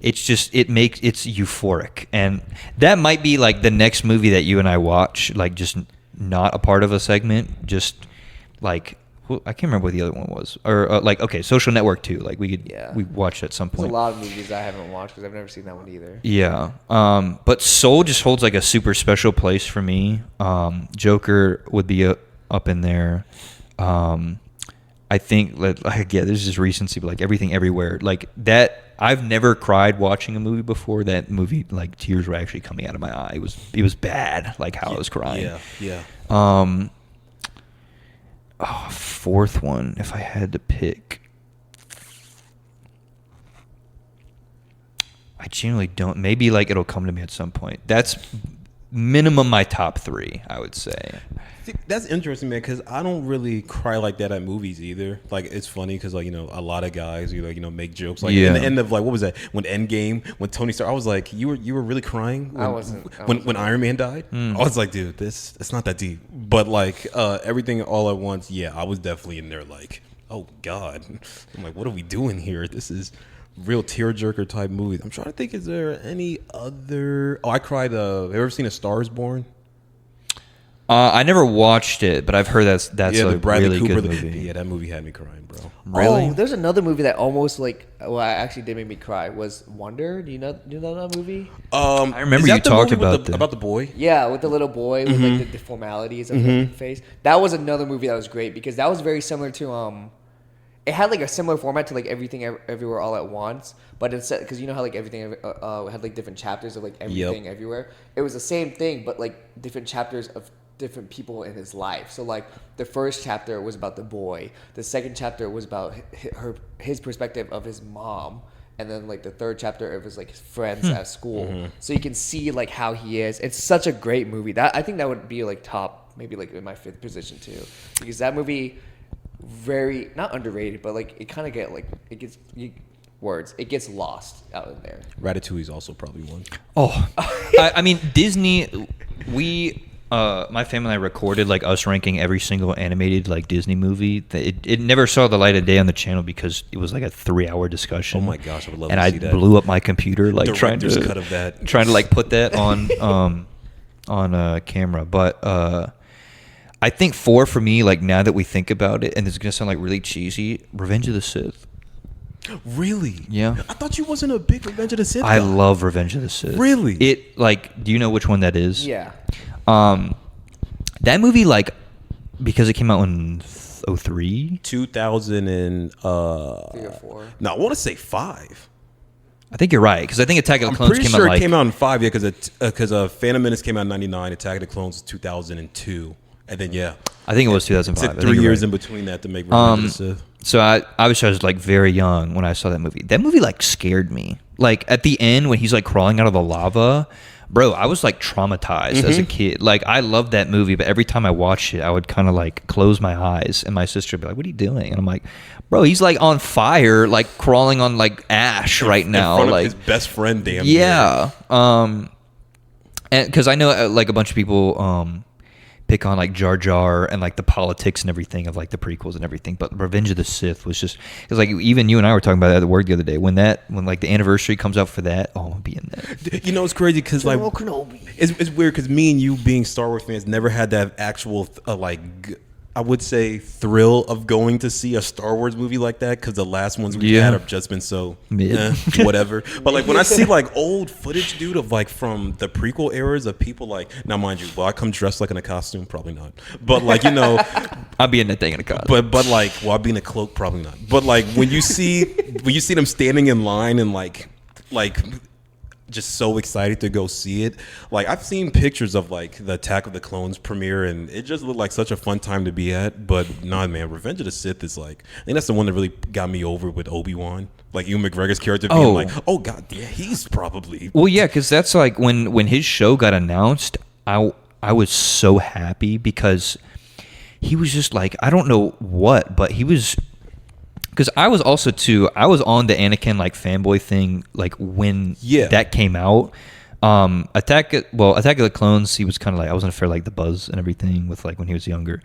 euphoric, and that might be like the next movie that you and I watch, like just not a part of a segment, just like I can't remember what the other one was, or like okay, Social Network 2. Like we watched at some point. There's a lot of movies I haven't watched because I've never seen that one either. Yeah, but Soul just holds like a super special place for me. Joker would be up in there. I think like yeah, there's just recency, but like Everything Everywhere, like that. I've never cried watching a movie before. That movie, like tears were actually coming out of my eye. It was bad, like how I was crying. Yeah. Fourth one, if I had to pick, I genuinely don't. Maybe like it'll come to me at some point. That's minimum my top 3, I would say. See, that's interesting, man, because I don't really cry like that at movies either. Like, it's funny because, like, a lot of guys, make jokes. Like, in the end of, like, what was that? When Endgame, when Tony Stark, I was like, you were really crying when Iron Man died? I was like, dude, it's not that deep. But, like, everything all at once, yeah, I was definitely in there like, oh, God. I'm like, what are we doing here? This is real tearjerker type movies. I'm trying to think, is there any other... Oh, I cried... have you ever seen A Star is Born? I never watched it, but I've heard that's a really Cooper, good movie. Yeah, that movie had me crying, bro. Really? Oh, there's another movie that almost actually did make me cry. Was Wonder? Do you know that movie? I remember you talked about the boy. Yeah, with the little boy with like the deformalities of the face. That was another movie that was great because that was very similar to It had like a similar format to like Everything Everywhere All at Once, but instead, because you know how like everything had like different chapters of like everything everywhere. It was the same thing, but like different chapters of different people in his life. So like the first chapter was about the boy, the second chapter was about his perspective of his mom, and then like the third chapter it was like his friends at school. So you can see like how he is. It's such a great movie. That I think that would be like top, maybe like in my 5th position too, because that movie very not underrated, but like it kind of it gets lost out in there. Ratatouille is also probably one. Oh, I mean Disney. My family and I recorded like us ranking every single animated like Disney movie. It never saw the light of day on the channel because it was like a 3-hour discussion. Oh my gosh, I would love and to see that. And I blew up my computer like trying to like put that on camera. But I think 4 for me, like now that we think about it, and it's gonna sound like really cheesy, Revenge of the Sith. Really? Yeah. I thought you wasn't a big Revenge of the Sith guy. I love Revenge of the Sith. Really? It like, do you know which one that is? Yeah. That movie, like, because it came out in 2003? 2000 and 3 or 4. No, I want to say 5. I think you're right, because I think Attack of the Clones came out. I'm pretty out sure like, it came out in 5, yeah, because Phantom Menace came out in 99, Attack of the Clones was 2002, and then I think it was 2005. It took 3 years in between that to make Revenge of the Sith. So I was like very young when I saw that movie. That movie like scared me. Like at the end when he's like crawling out of the lava. Bro, I was like traumatized as a kid. Like I loved that movie, but every time I watched it, I would kind of like close my eyes, and my sister would be like, "What are you doing?" And I'm like, "Bro, he's like on fire, like crawling on like ash right now." In front like of his best friend, damn. Yeah. And because I know like a bunch of people pick on like Jar Jar and like the politics and everything of like the prequels and everything, but Revenge of the Sith was just because like even you and I were talking about that at work the other day when like the anniversary comes out for that. Oh, I'll be in there. You know, it's crazy because like it's weird because me and you being Star Wars fans never had that actual I would say thrill of going to see a Star Wars movie like that because the last ones we had have just been so whatever. But like when I see like old footage, dude, of like from the prequel eras of people like, now mind you, will I come dressed like in a costume? Probably not. But like, you know, I'll be in that thing in a costume. But like, will I be in a cloak? Probably not. But like when you see them standing in line and like just so excited to go see it. Like I've seen pictures of like the Attack of the Clones premiere and it just looked like such a fun time to be at. But nah, man, Revenge of the Sith is like, I think that's the one that really got me over with Obi-Wan. Like Ewan McGregor's character being like, oh god, yeah, he's probably. Well, yeah, because that's like when his show got announced, I was so happy because he was just like, I don't know what, but he was. Because I was also I was on the Anakin like fanboy thing like when that came out. Attack of the Clones, he was kind of like I wasn't fair like the buzz and everything with like when he was younger.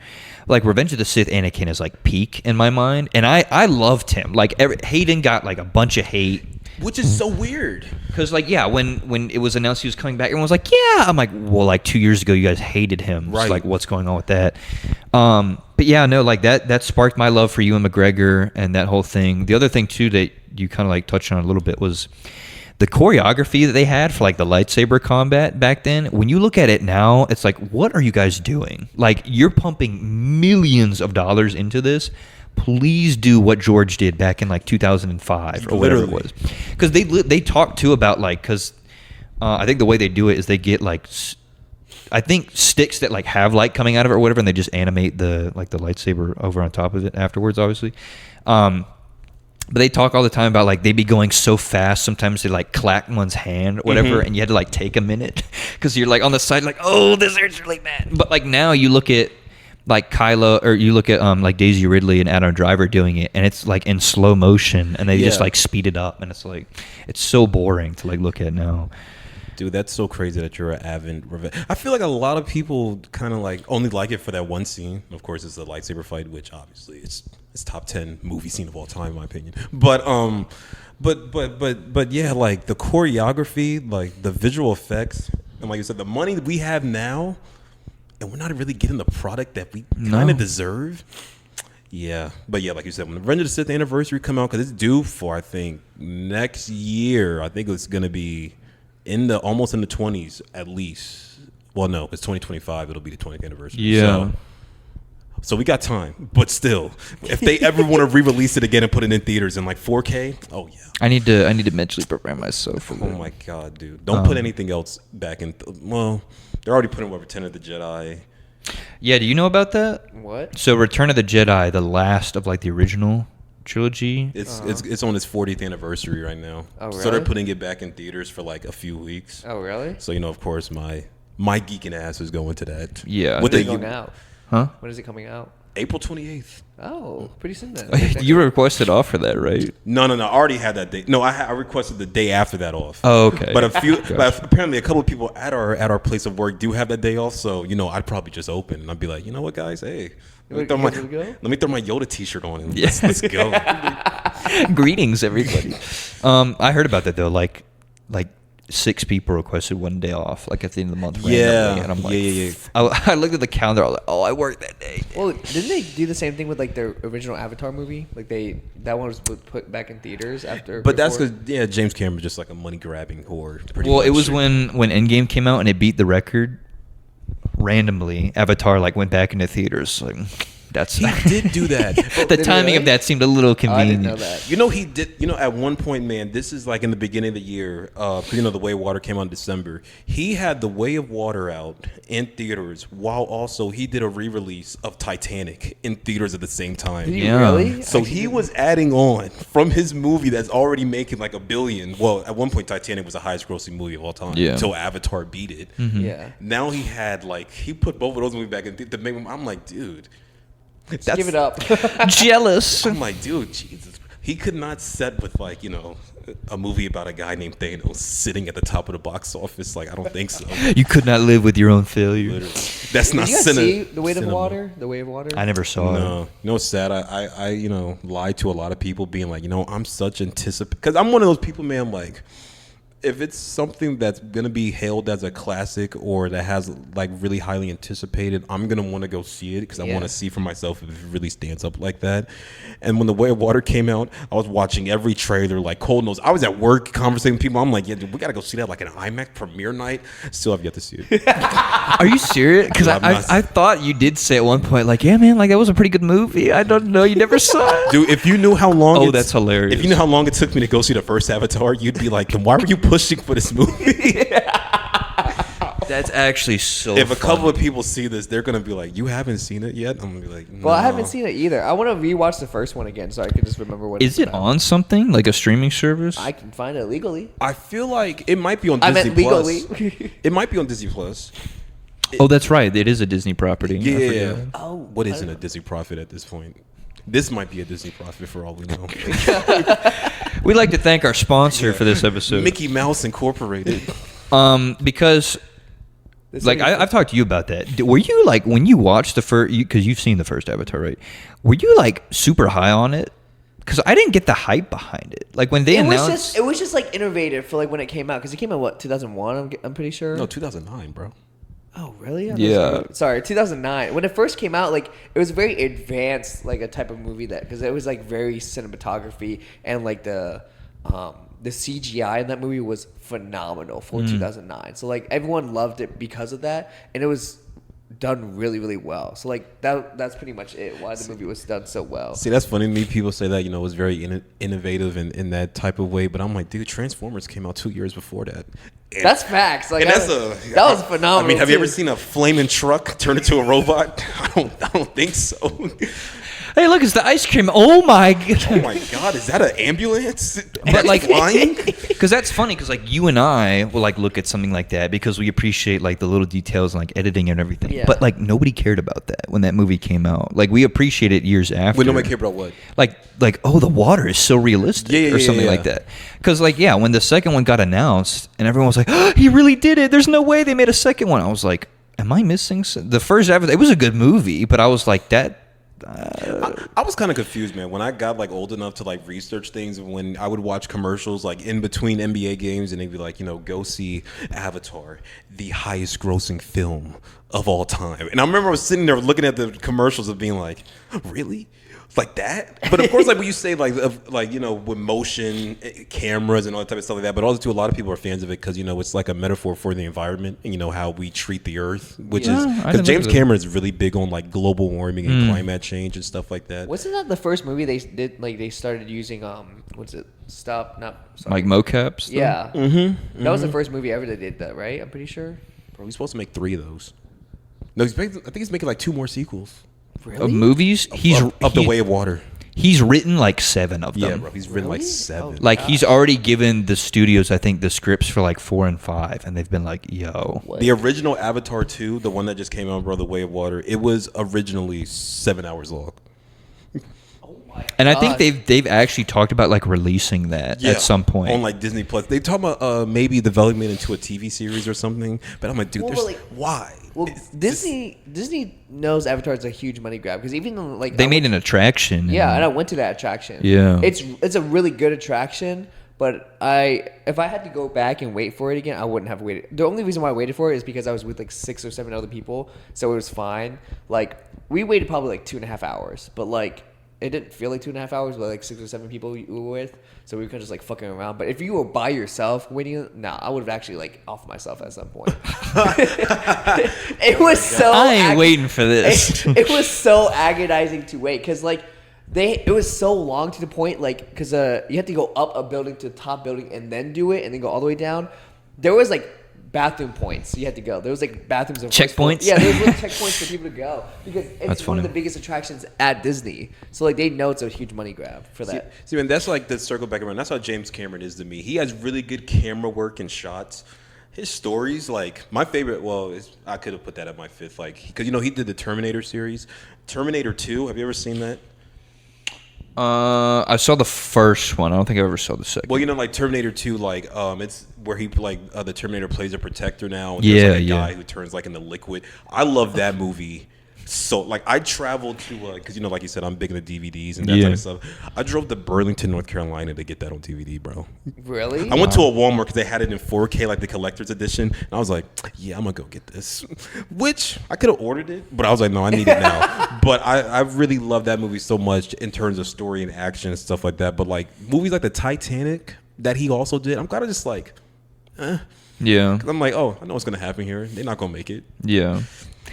Like Revenge of the Sith, Anakin is like peak in my mind, and I loved him. Like Hayden got like a bunch of hate, which is so weird. Because like when it was announced he was coming back, everyone was like, yeah. I'm like, well, like 2 years ago you guys hated him. Right. So, like what's going on with that? But yeah, no, like that sparked my love for Ewan McGregor and that whole thing. The other thing too that you kind of like touched on a little bit was the choreography that they had for like the lightsaber combat back then. When you look at it now, it's like, what are you guys doing? Like you're pumping millions of dollars into this. Please do what George did back in like 2005 or whatever it was. Because they talk too about like, because I think the way they do it is they get like, I think sticks that like have light coming out of it or whatever, and they just animate the lightsaber over on top of it afterwards, obviously. But they talk all the time about like they be going so fast. Sometimes they like clack one's hand or whatever, and you had to like take a minute because you're like on the side like, oh, this hurts really bad. But like now you look at like Kylo, or you look at like Daisy Ridley and Adam Driver doing it, and it's like in slow motion, and they just like speed it up, and it's like it's so boring to like look at now. Dude, that's so crazy that you're an avid revenge. I feel like a lot of people kind of like only like it for that one scene. Of course, it's the lightsaber fight, which obviously it's top 10 movie scene of all time, in my opinion. But yeah, like the choreography, like the visual effects, and like you said, the money that we have now, and we're not really getting the product that we kind of deserve. Yeah, but yeah, like you said, when the Revenge of the Sith anniversary come out, because it's due for I think next year. I think it's gonna be almost in the 20s at least. Well, no, it's 2025. It'll be the 20th anniversary. Yeah. So we got time, but still, if they ever want to re-release it again and put it in theaters in like 4K, oh yeah. I need to mentally prepare myself for that. Oh my god, dude! Don't put anything else back in. Well, they're already putting Return of the Jedi. Yeah, do you know about that? What? So Return of the Jedi, the last of like the original trilogy. It's on its 40th anniversary right now. Oh, really? So they're putting it back in theaters for like a few weeks. Oh, really? So of course, my geeking ass is going to that. Yeah. When is it going out? Huh? When is it coming out? April 28th. Oh, pretty soon then. You requested off for that, right? No. I already had that date. No, I requested the day after that off. Oh, okay. But but apparently a couple of people at our place of work do have that day off. So I'd probably just open and I'd be like, you know what, guys, hey. Let me throw my Yoda T-shirt on and let's go. Greetings, everybody. I heard about that though. Like 6 people requested one day off, like at the end of the month. Yeah, and I'm like, yeah. I looked at the calendar. I was like, oh, I worked that day. Well, didn't they do the same thing with like their original Avatar movie? Like that one was put back in theaters after. But that's because James Cameron's just like a money grabbing whore. Well, it was when Endgame came out and it beat the record. Randomly, Avatar like went back into theaters. Like he did do that. The timing of that seemed a little convenient. I didn't know that. He did. At one point, man, this is like in the beginning of the year. Because The Way of Water came out in December. He had The Way of Water out in theaters, while also he did a re-release of Titanic in theaters at the same time. Did he really? So he was adding on from his movie that's already making like $1 billion. Well, at one point, Titanic was the highest grossing movie of all time. Yeah. Until Avatar beat it. Mm-hmm. Yeah. Now he put both of those movies back in theaters to make them. I'm like, dude. Give it up. Jealous. I'm like, dude, Jesus. He could not set with like, a movie about a guy named Thanos sitting at the top of the box office. Like, I don't think so. You could not live with your own failure. Literally. That's not Did you guys cinema. see The Way of Water? The Way of Water? I never saw it. No, it's sad. I lied to a lot of people being like, I'm such because I'm one of those people, man, like, if it's something that's gonna be hailed as a classic or that has like really highly anticipated, I'm gonna want to go see it because I want to see for myself if it really stands up like that. And when The Way of Water came out, I was watching every trailer like cold nose. I was at work conversating with people. I'm like, yeah, dude, we gotta go see that like an IMAX premiere night. Still have yet to see it. Are you serious? Because I thought you did say at one point like, yeah, man, like that was a pretty good movie. I don't know, you never saw it, dude. If you knew how long, that's hilarious. If you knew how long it took me to go see the first Avatar, you'd be like, then why were you pushing for this movie? That's actually so if a funny. couple of people see this, they're gonna be like, you haven't seen it yet? I'm gonna be like, no. Well, I haven't seen it either. I want to rewatch the first one again so I can just remember what Is it about. on something like a streaming service? I can find it legally. I feel like it might be on I Disney meant legally. Plus. It might be on Disney Plus. Oh, that's right. It is a Disney property. Yeah. Oh, What isn't a Disney profit at this point? This might be a Disney profit for all we know. We'd like to thank our sponsor for this episode. Mickey Mouse Incorporated. Because like I've talked to you about that. Were you like when you watched the first? Because you've seen the first Avatar, right? Were you like super high on it? Because I didn't get the hype behind it. Like when they announced, it was just like innovative for like when it came out. Because it came out what 2001? I'm pretty sure. No, 2009, bro. Oh, really? Yeah. Sorry, 2009. When it first came out, like it was very advanced, like a type of movie that because it was like very cinematography and like the CGI in that movie was phenomenal for 2009. So like everyone loved it because of that, and it was done really, really well. So like that's pretty much it. Why the movie was done so well. See, that's funny to me. People say that it was very innovative in that type of way, but I'm like, dude, Transformers came out 2 years before that, That's facts. Like, And that was phenomenal. I mean, have you too. ever seen a flaming truck turn into a robot? I don't think so. Hey, look, it's the ice cream. Oh my god. Oh my god, is that an ambulance? But like flying? because that's funny because like you and I will like look at something like that because we appreciate like the little details and like editing and everything. Yeah. But like nobody cared about that when that movie came out. Like we appreciate it years after. When nobody cared about what? Like oh, the water is so realistic or something like that. Because like when the second one got announced and everyone was like, oh, he really did it. There's no way they made a second one. I was like, am I missing the first Avatar? It was a good movie, but I was like that. I was kind of confused, man, when I got like old enough to like research things. When I would watch commercials like in between NBA games, and they'd be like, go see Avatar, the highest grossing film of all time. And I remember I was sitting there looking at the commercials of being like, really? Like that? But of course, like when you say with motion cameras and all that type of stuff like that, but also too, a lot of people are fans of it because it's like a metaphor for the environment and how we treat the earth, which is because James Cameron is really big on like global warming and climate change and stuff like that. Wasn't that the first movie they did? Like they started using like mocaps? Yeah, that was the first movie ever that did that, right? I'm pretty sure. Bro, he's supposed to make 3 of those. No, I think he's making like 2 more sequels. Really? Of movies, of The Way of Water. He's written like 7 of them. Yeah, bro, he's written like 7. Like he's already given the studios, I think, the scripts for like 4 and 5, and they've been like, "Yo." What? The original Avatar 2, the one that just came out, bro, The Way of Water, it was originally 7 hours long. And I think they've actually talked about like releasing that at some point on like Disney Plus. They talk about maybe developing it into a TV series or something. But I'm like, dude, why? Well, Disney knows Avatar is a huge money grab because even though, like they made an attraction. Yeah, and I went to that attraction. Yeah, it's a really good attraction. But if I had to go back and wait for it again, I wouldn't have waited. The only reason why I waited for it is because I was with like 6 or 7 other people, so it was fine. Like we waited probably like 2.5 hours, but like it didn't feel like 2.5 hours with like 6 or 7 people we were with, so we were kind of just like fucking around. But if you were by yourself waiting, I would have actually like offed myself at some point. It was so. I ain't waiting for this. It was so agonizing to wait because like. It was so long to the point, like, because you had to go up a building to the top building and then do it and then go all the way down. There was, like, bathroom points you had to go. There was, like, bathrooms. And checkpoints? Yeah, there was little checkpoints for people to go because it's That's one funny. of the biggest attractions at Disney. So, like, they know it's a huge money grab for that. See, man, that's like the circle back around. That's how James Cameron is to me. He has really good camera work and shots. His stories, like, my favorite, I could have put that at my 5th, like, because, he did the Terminator series. Terminator 2, have you ever seen that? I saw the first one. I don't think I ever saw the second. Well, like Terminator 2, like it's where he the Terminator plays a protector now. And Yeah, there's like a yeah. guy who turns like into liquid. I love that movie. So like I traveled to because like you said, I'm big into DVDs and that type of stuff. I drove to Burlington, North Carolina to get that on DVD, bro. Really? I went to a Walmart because they had it in 4K, like the collector's edition, and I was like, yeah, I'm gonna go get this. Which I could have ordered it, but I was like, no, I need it now. But I really love that movie so much in terms of story and action and stuff like that. But like movies like the Titanic that he also did, I'm kind of just like, Yeah. I'm like, oh, I know what's gonna happen here. They're not gonna make it. Yeah.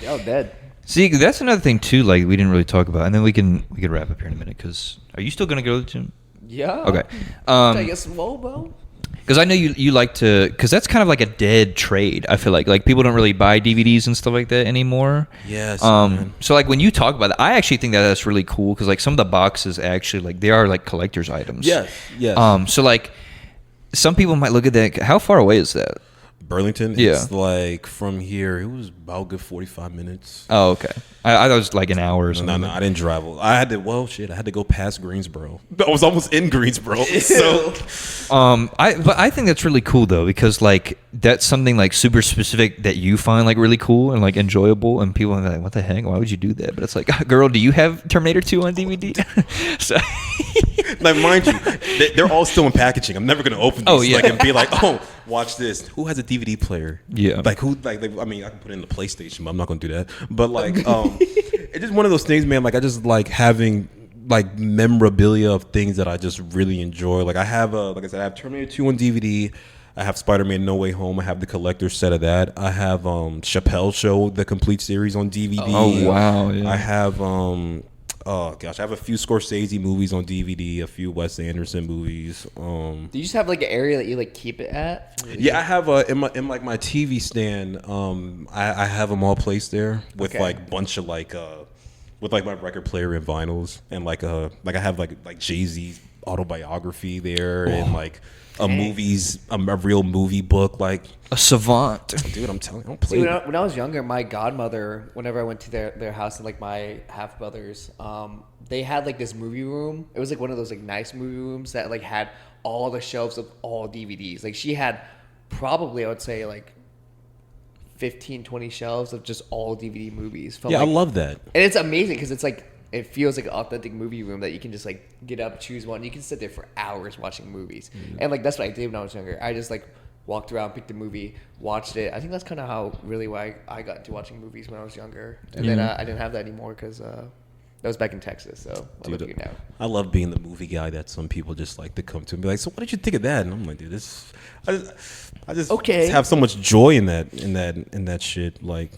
Oh, dead. See, that's another thing too. Like we didn't really talk about, and then we can wrap up here in a minute. Because are you still gonna go to the gym? Yeah. Okay. I guess bro. Because I know you like to, because that's kind of like a dead trade. I feel like people don't really buy DVDs and stuff like that anymore. Yes. Man. So like when you talk about it, I actually think that that's really cool because like some of the boxes actually like they are like collector's items. Yes. Yes. So like some people might look at that. How far away is that? Burlington. Yeah. It's like from here. It was about a good 45 minutes. Oh, okay. I thought it was like an hour or something. No, I didn't travel. I had to go past Greensboro. I was almost in Greensboro. So, but I think that's really cool though because like that's something like super specific that you find like really cool and like enjoyable, and people are like, "What the heck? Why would you do that?" But it's like, girl, do you have Terminator 2 on DVD? So, like, mind you, they're all still in packaging. I'm never gonna open these Oh, yeah. like, and be like, "Oh, watch this." Who has a DVD player? Yeah. Like who? Like I mean, I can put it in the PlayStation, but I'm not gonna do that. But like, it's just one of those things, man. Like I just like having like memorabilia of things that I just really enjoy. Like I have like I said, I have Terminator 2 on DVD. I have Spider-Man No Way Home. I have the collector's set of that. I have Chappelle Show, the complete series on DVD. oh wow, yeah. I have Oh gosh, I have a few Scorsese movies on DVD, a few Wes Anderson movies. Do you just have like an area that you like keep it at? Yeah, I have in my TV stand. I have them all placed there with like bunch of like with like my record player and vinyls, and like I have like Jay-Z's autobiography there, and like a real movie book, like a savant. Dude, I'm telling you, I don't play. See, when I was younger, my godmother, whenever I went to their house and like my half brothers, they had like this movie room. It was like one of those like nice movie rooms that like had all the shelves of all DVDs. Like she had probably, I would say, like 15, 20 shelves of just all DVD movies. Yeah, like, I love that. And it's amazing because it's like, it feels like an authentic movie room that you can just like get up, choose one. You can sit there for hours watching movies. And like that's what I did when I was younger. I just like walked around, picked a movie, watched it. I think that's kind of how really why I got into watching movies when I was younger. And then I didn't have that anymore because that was back in Texas. So Dude, look at you now. I love being the movie guy that some people just like to come to and be like, so what did you think of that? And I'm like, dude, I just have so much joy in that shit. Like,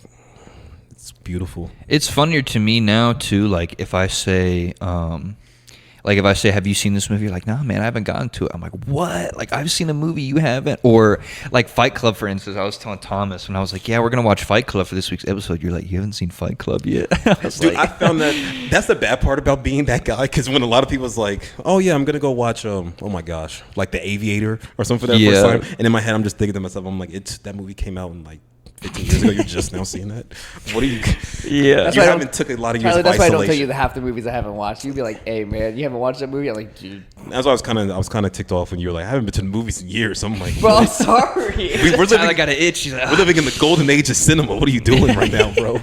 it's beautiful. It's funnier to me now too. Like if I say, have you seen this movie? You're like, nah, man, I haven't gotten to it. I'm like, what? Like I've seen a movie you haven't? Or like Fight Club, for instance. I was telling Thomas when I was like, yeah, we're gonna watch Fight Club for this week's episode. You're like, you haven't seen Fight Club yet? I found that's the bad part about being that guy. Because when a lot of people's like, oh yeah, I'm gonna go watch oh my gosh, like The Aviator or something for that first time, and in my head I'm just thinking to myself, I'm like, that movie came out in like 15 years ago. You're just now seeing that. What are you? Yeah, you haven't took a lot of years. That's of why I isolation. don't tell you the half the movies I haven't watched. You'd be like, "Hey, man, you haven't watched that movie?" I'm like, "Dude." That's why I was kind of ticked off when you were like, "I haven't been to the movies in years." I'm like, "Bro, I'm sorry." I got an itch. She's like, we're living in the golden age of cinema. What are you doing right now, bro?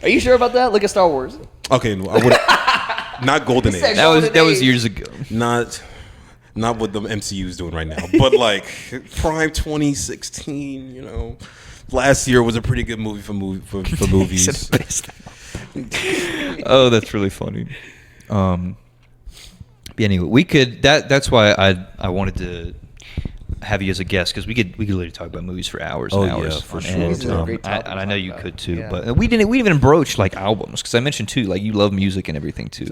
Are you sure about that? Look at Star Wars. Okay, no, I would not golden age. That was years ago. Not what the MCU is doing right now, but like prime 2016. You know. Last year was a pretty good movie for movies. Oh, that's really funny. But anyway, we could that's why I wanted to have you as a guest, because we could literally talk about movies for hours and hours. Yeah, for sure. And I know you could too, but we even broach like albums, because I mentioned too, like you love music and everything too.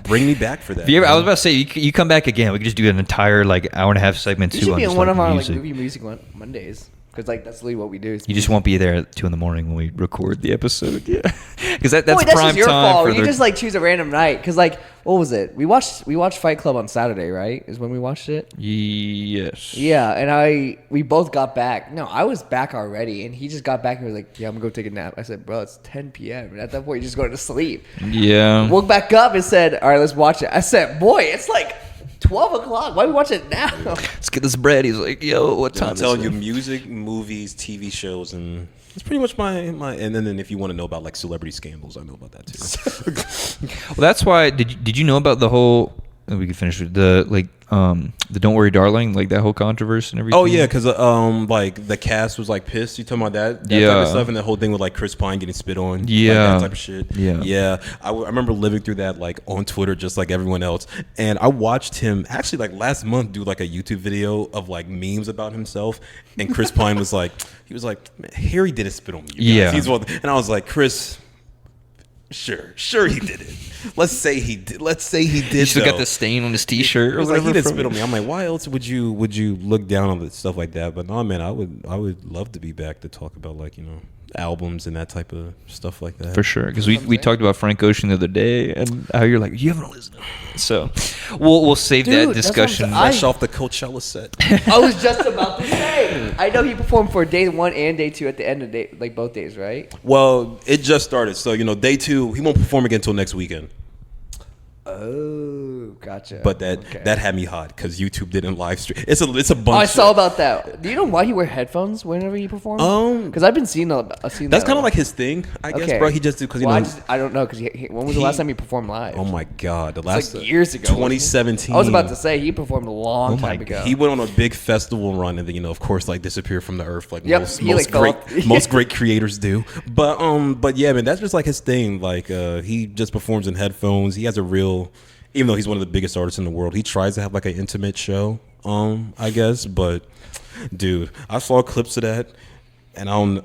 Bring me back for that. I was about to say you come back again. We could just do an entire like hour and a half segment too. You should be on on one of our music. like movie music Mondays. Because like that's literally what we do. You just won't be there at 2 a.m. when we record the episode, yeah. Because that's that's prime just your time. fault. You just like choose a random night. Because like, what was it? We watched Fight Club on Saturday, right? Is when we watched it. Yes. Yeah, and we both got back. No, I was back already, and he just got back and was like, "Yeah, I'm gonna go take a nap." I said, "Bro, it's 10 p.m." And at that point, you're just going to sleep. Yeah. Woke back up and said, "All right, let's watch it." I said, "Boy, it's like 12 o'clock. Why we watch it now?" Let's get this bread. He's like, yo, what time I'm is telling it? you, music, movies, TV shows, and it's pretty much my and then if you want to know about like celebrity scandals, I know about that too. Well, that's why, did you know about the whole, we can finish with the Don't Worry Darling, like that whole controversy and everything? Oh yeah, because like the cast was like pissed. You talking about that type of stuff, and the whole thing with like Chris Pine getting spit on, like, that type of shit. Yeah. I remember living through that like on Twitter, just like everyone else. And I watched him actually like last month do like a YouTube video of like memes about himself, and Chris Pine was like, "Man, Harry didn't spit on me. You guys. He's one," and I was like, Chris. Sure he did it. Let's say he did. He still got the stain on his T-shirt or whatever. Like, he didn't spit on me. I'm like, why else would you look down on the stuff like that? But no, man, I would love to be back to talk about like, you know, albums and that type of stuff like that. For sure, because we talked about Frank Ocean the other day and how you're like, you haven't listened. So we'll save that discussion. Fresh off the Coachella set. I was just about to say. I know he performed for day 1 and day 2 at the end of day, like both days, right? Well, it just started, so you know, day 2 he won't perform again until next weekend. Oh, gotcha. But that had me hot because YouTube didn't live stream. It's a bunch. I saw about that. Do you know why he wear headphones whenever he performs? Because I've been seeing that. That's kind of like his thing, I guess, bro. He just do because I don't know because when was the last time he performed live? Oh my god, the last like years ago, 2017. I was about to say he performed a long time ago. He went on a big festival run and then, you know, of course, like disappeared from the earth, like most great creators do. But yeah, man, that's just like his thing. Like he just performs in headphones. He has a real. Even though he's one of the biggest artists in the world, he tries to have like an intimate show, I guess. But dude, I saw clips of that, and I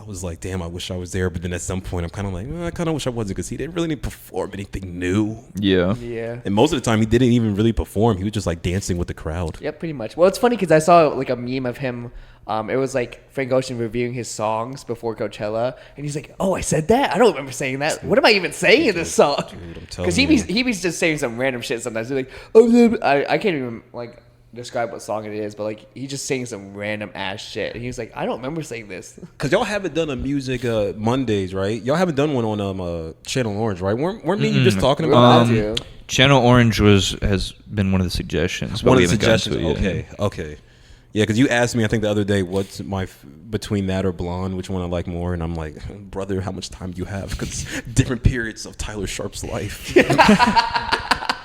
was like, damn, I wish I was there. But then at some point, I'm kind of like, I kind of wish I wasn't, because he didn't really need to perform anything new. Yeah. Yeah. And most of the time, he didn't even really perform. He was just like dancing with the crowd. Yep, pretty much. Well, it's funny because I saw like a meme of him. It was like Frank Ocean reviewing his songs before Coachella, and he's like, "Oh, I said that? I don't remember saying that. What am I even saying in this song?" Dude, I'm telling Because you. he be just saying some random shit sometimes. He's like, "Oh, I can't even like describe what song it is, but like he just saying some random ass shit." And he was like, "I don't remember saying this." Because y'all haven't done a music Mondays, right? Y'all haven't done one on Channel Orange, right? Weren't me and you just talking We about were that? about to. Channel Orange has been one of the suggestions. But One we of the haven't gotten suggestions. to it yet. Okay. Yeah, because you asked me, I think the other day, what's between that or Blonde, which one I like more, and I'm like, brother, how much time do you have? Because different periods of Tyler Sharpe's life.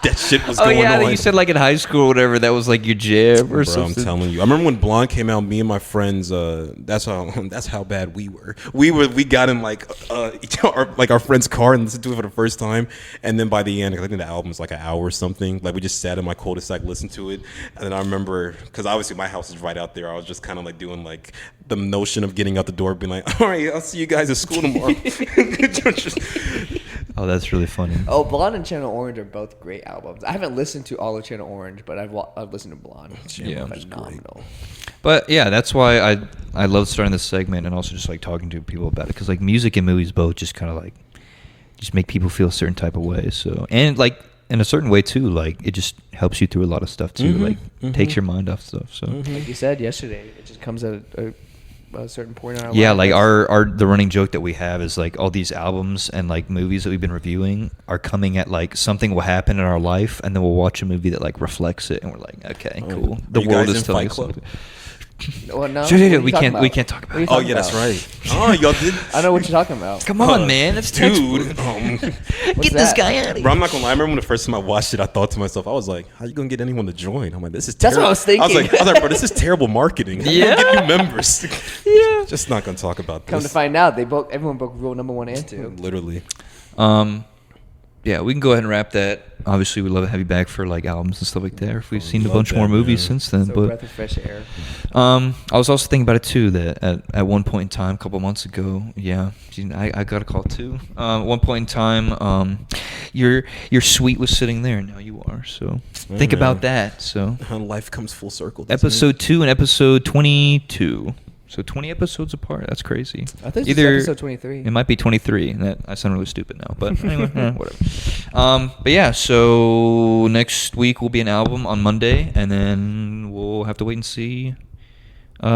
That shit was going on. You said like in high school or whatever, that was like your jab or Bro, something. I'm telling you. I remember when Blonde came out. Me and my friends. That's how bad we were. We got in like our friend's car and listened to it for the first time. And then by the end, I think the album was like an hour or something. Like we just sat in my cul-de-sac, listened to it. And then I remember, because obviously my house is right out there. I was just kind of like doing like the notion of getting out the door, being like, "All right, I'll see you guys at school tomorrow." Oh, that's really funny. Oh, Blonde and Channel Orange are both great albums. I haven't listened to all of Channel Orange, but I've listened to Blonde. Yeah. Phenomenal. But yeah, that's why I love starting this segment and also just like talking to people about it, because like music and movies both just kind of like just make people feel a certain type of way. So, and like in a certain way too, like it just helps you through a lot of stuff too. Like takes your mind off stuff. So Like you said yesterday, it just comes at a certain point in our yeah, life. like our the running joke that we have is like all these albums and like movies that we've been reviewing are coming at like something will happen in our life, and then we'll watch a movie that like reflects it, and we're like, okay, cool. The The world world is is Fight telling us Club. Well, no, Sure, what are you we talking can't- about? we can't talk about What are you it. Oh talking yeah, that's about? right. Oh, y'all did. I know what you're talking about. Come on, man, that's dude. What's Get this that? guy out of here. Bro, I'm not gonna lie. I remember when the first time I watched it, I thought to myself, I was like, "How you gonna get anyone to join?" I'm like, "This is That's terrible." what I was thinking. I was like, bro, this is terrible marketing. How you gonna Yeah. get new members. Yeah. Just not gonna talk about this. Come to find out, everyone broke rule number 1 and 2. Literally. Yeah, we can go ahead and wrap that. Obviously, we'd love to have you back for like albums and stuff like that. If we've seen a love bunch that, more movies man. since then, So but breath of fresh air. I was also thinking about it too. That at one point in time, a couple months ago, yeah, I got a call too. At one point in time, your suite was sitting there, and now you are. So think man. about that. So Life comes full circle. doesn't episode 2 and episode 22. So 20 episodes apart. That's crazy. I think this is episode 23. It might be 23. And that I sound really stupid now, but anyway, whatever. But yeah, so next week will be an album on Monday, and then we'll have to wait and see who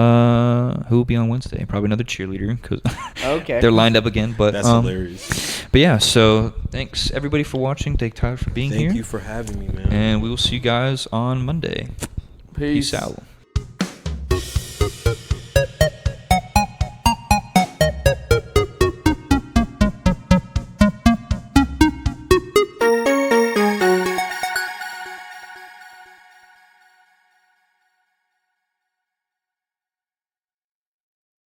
will be on Wednesday. Probably another cheerleader, because Okay. they're lined up again. But That's hilarious. But yeah, so thanks everybody for watching. Thank Tyler for being here. Thank you for having me, man. And we will see you guys on Monday. Peace out.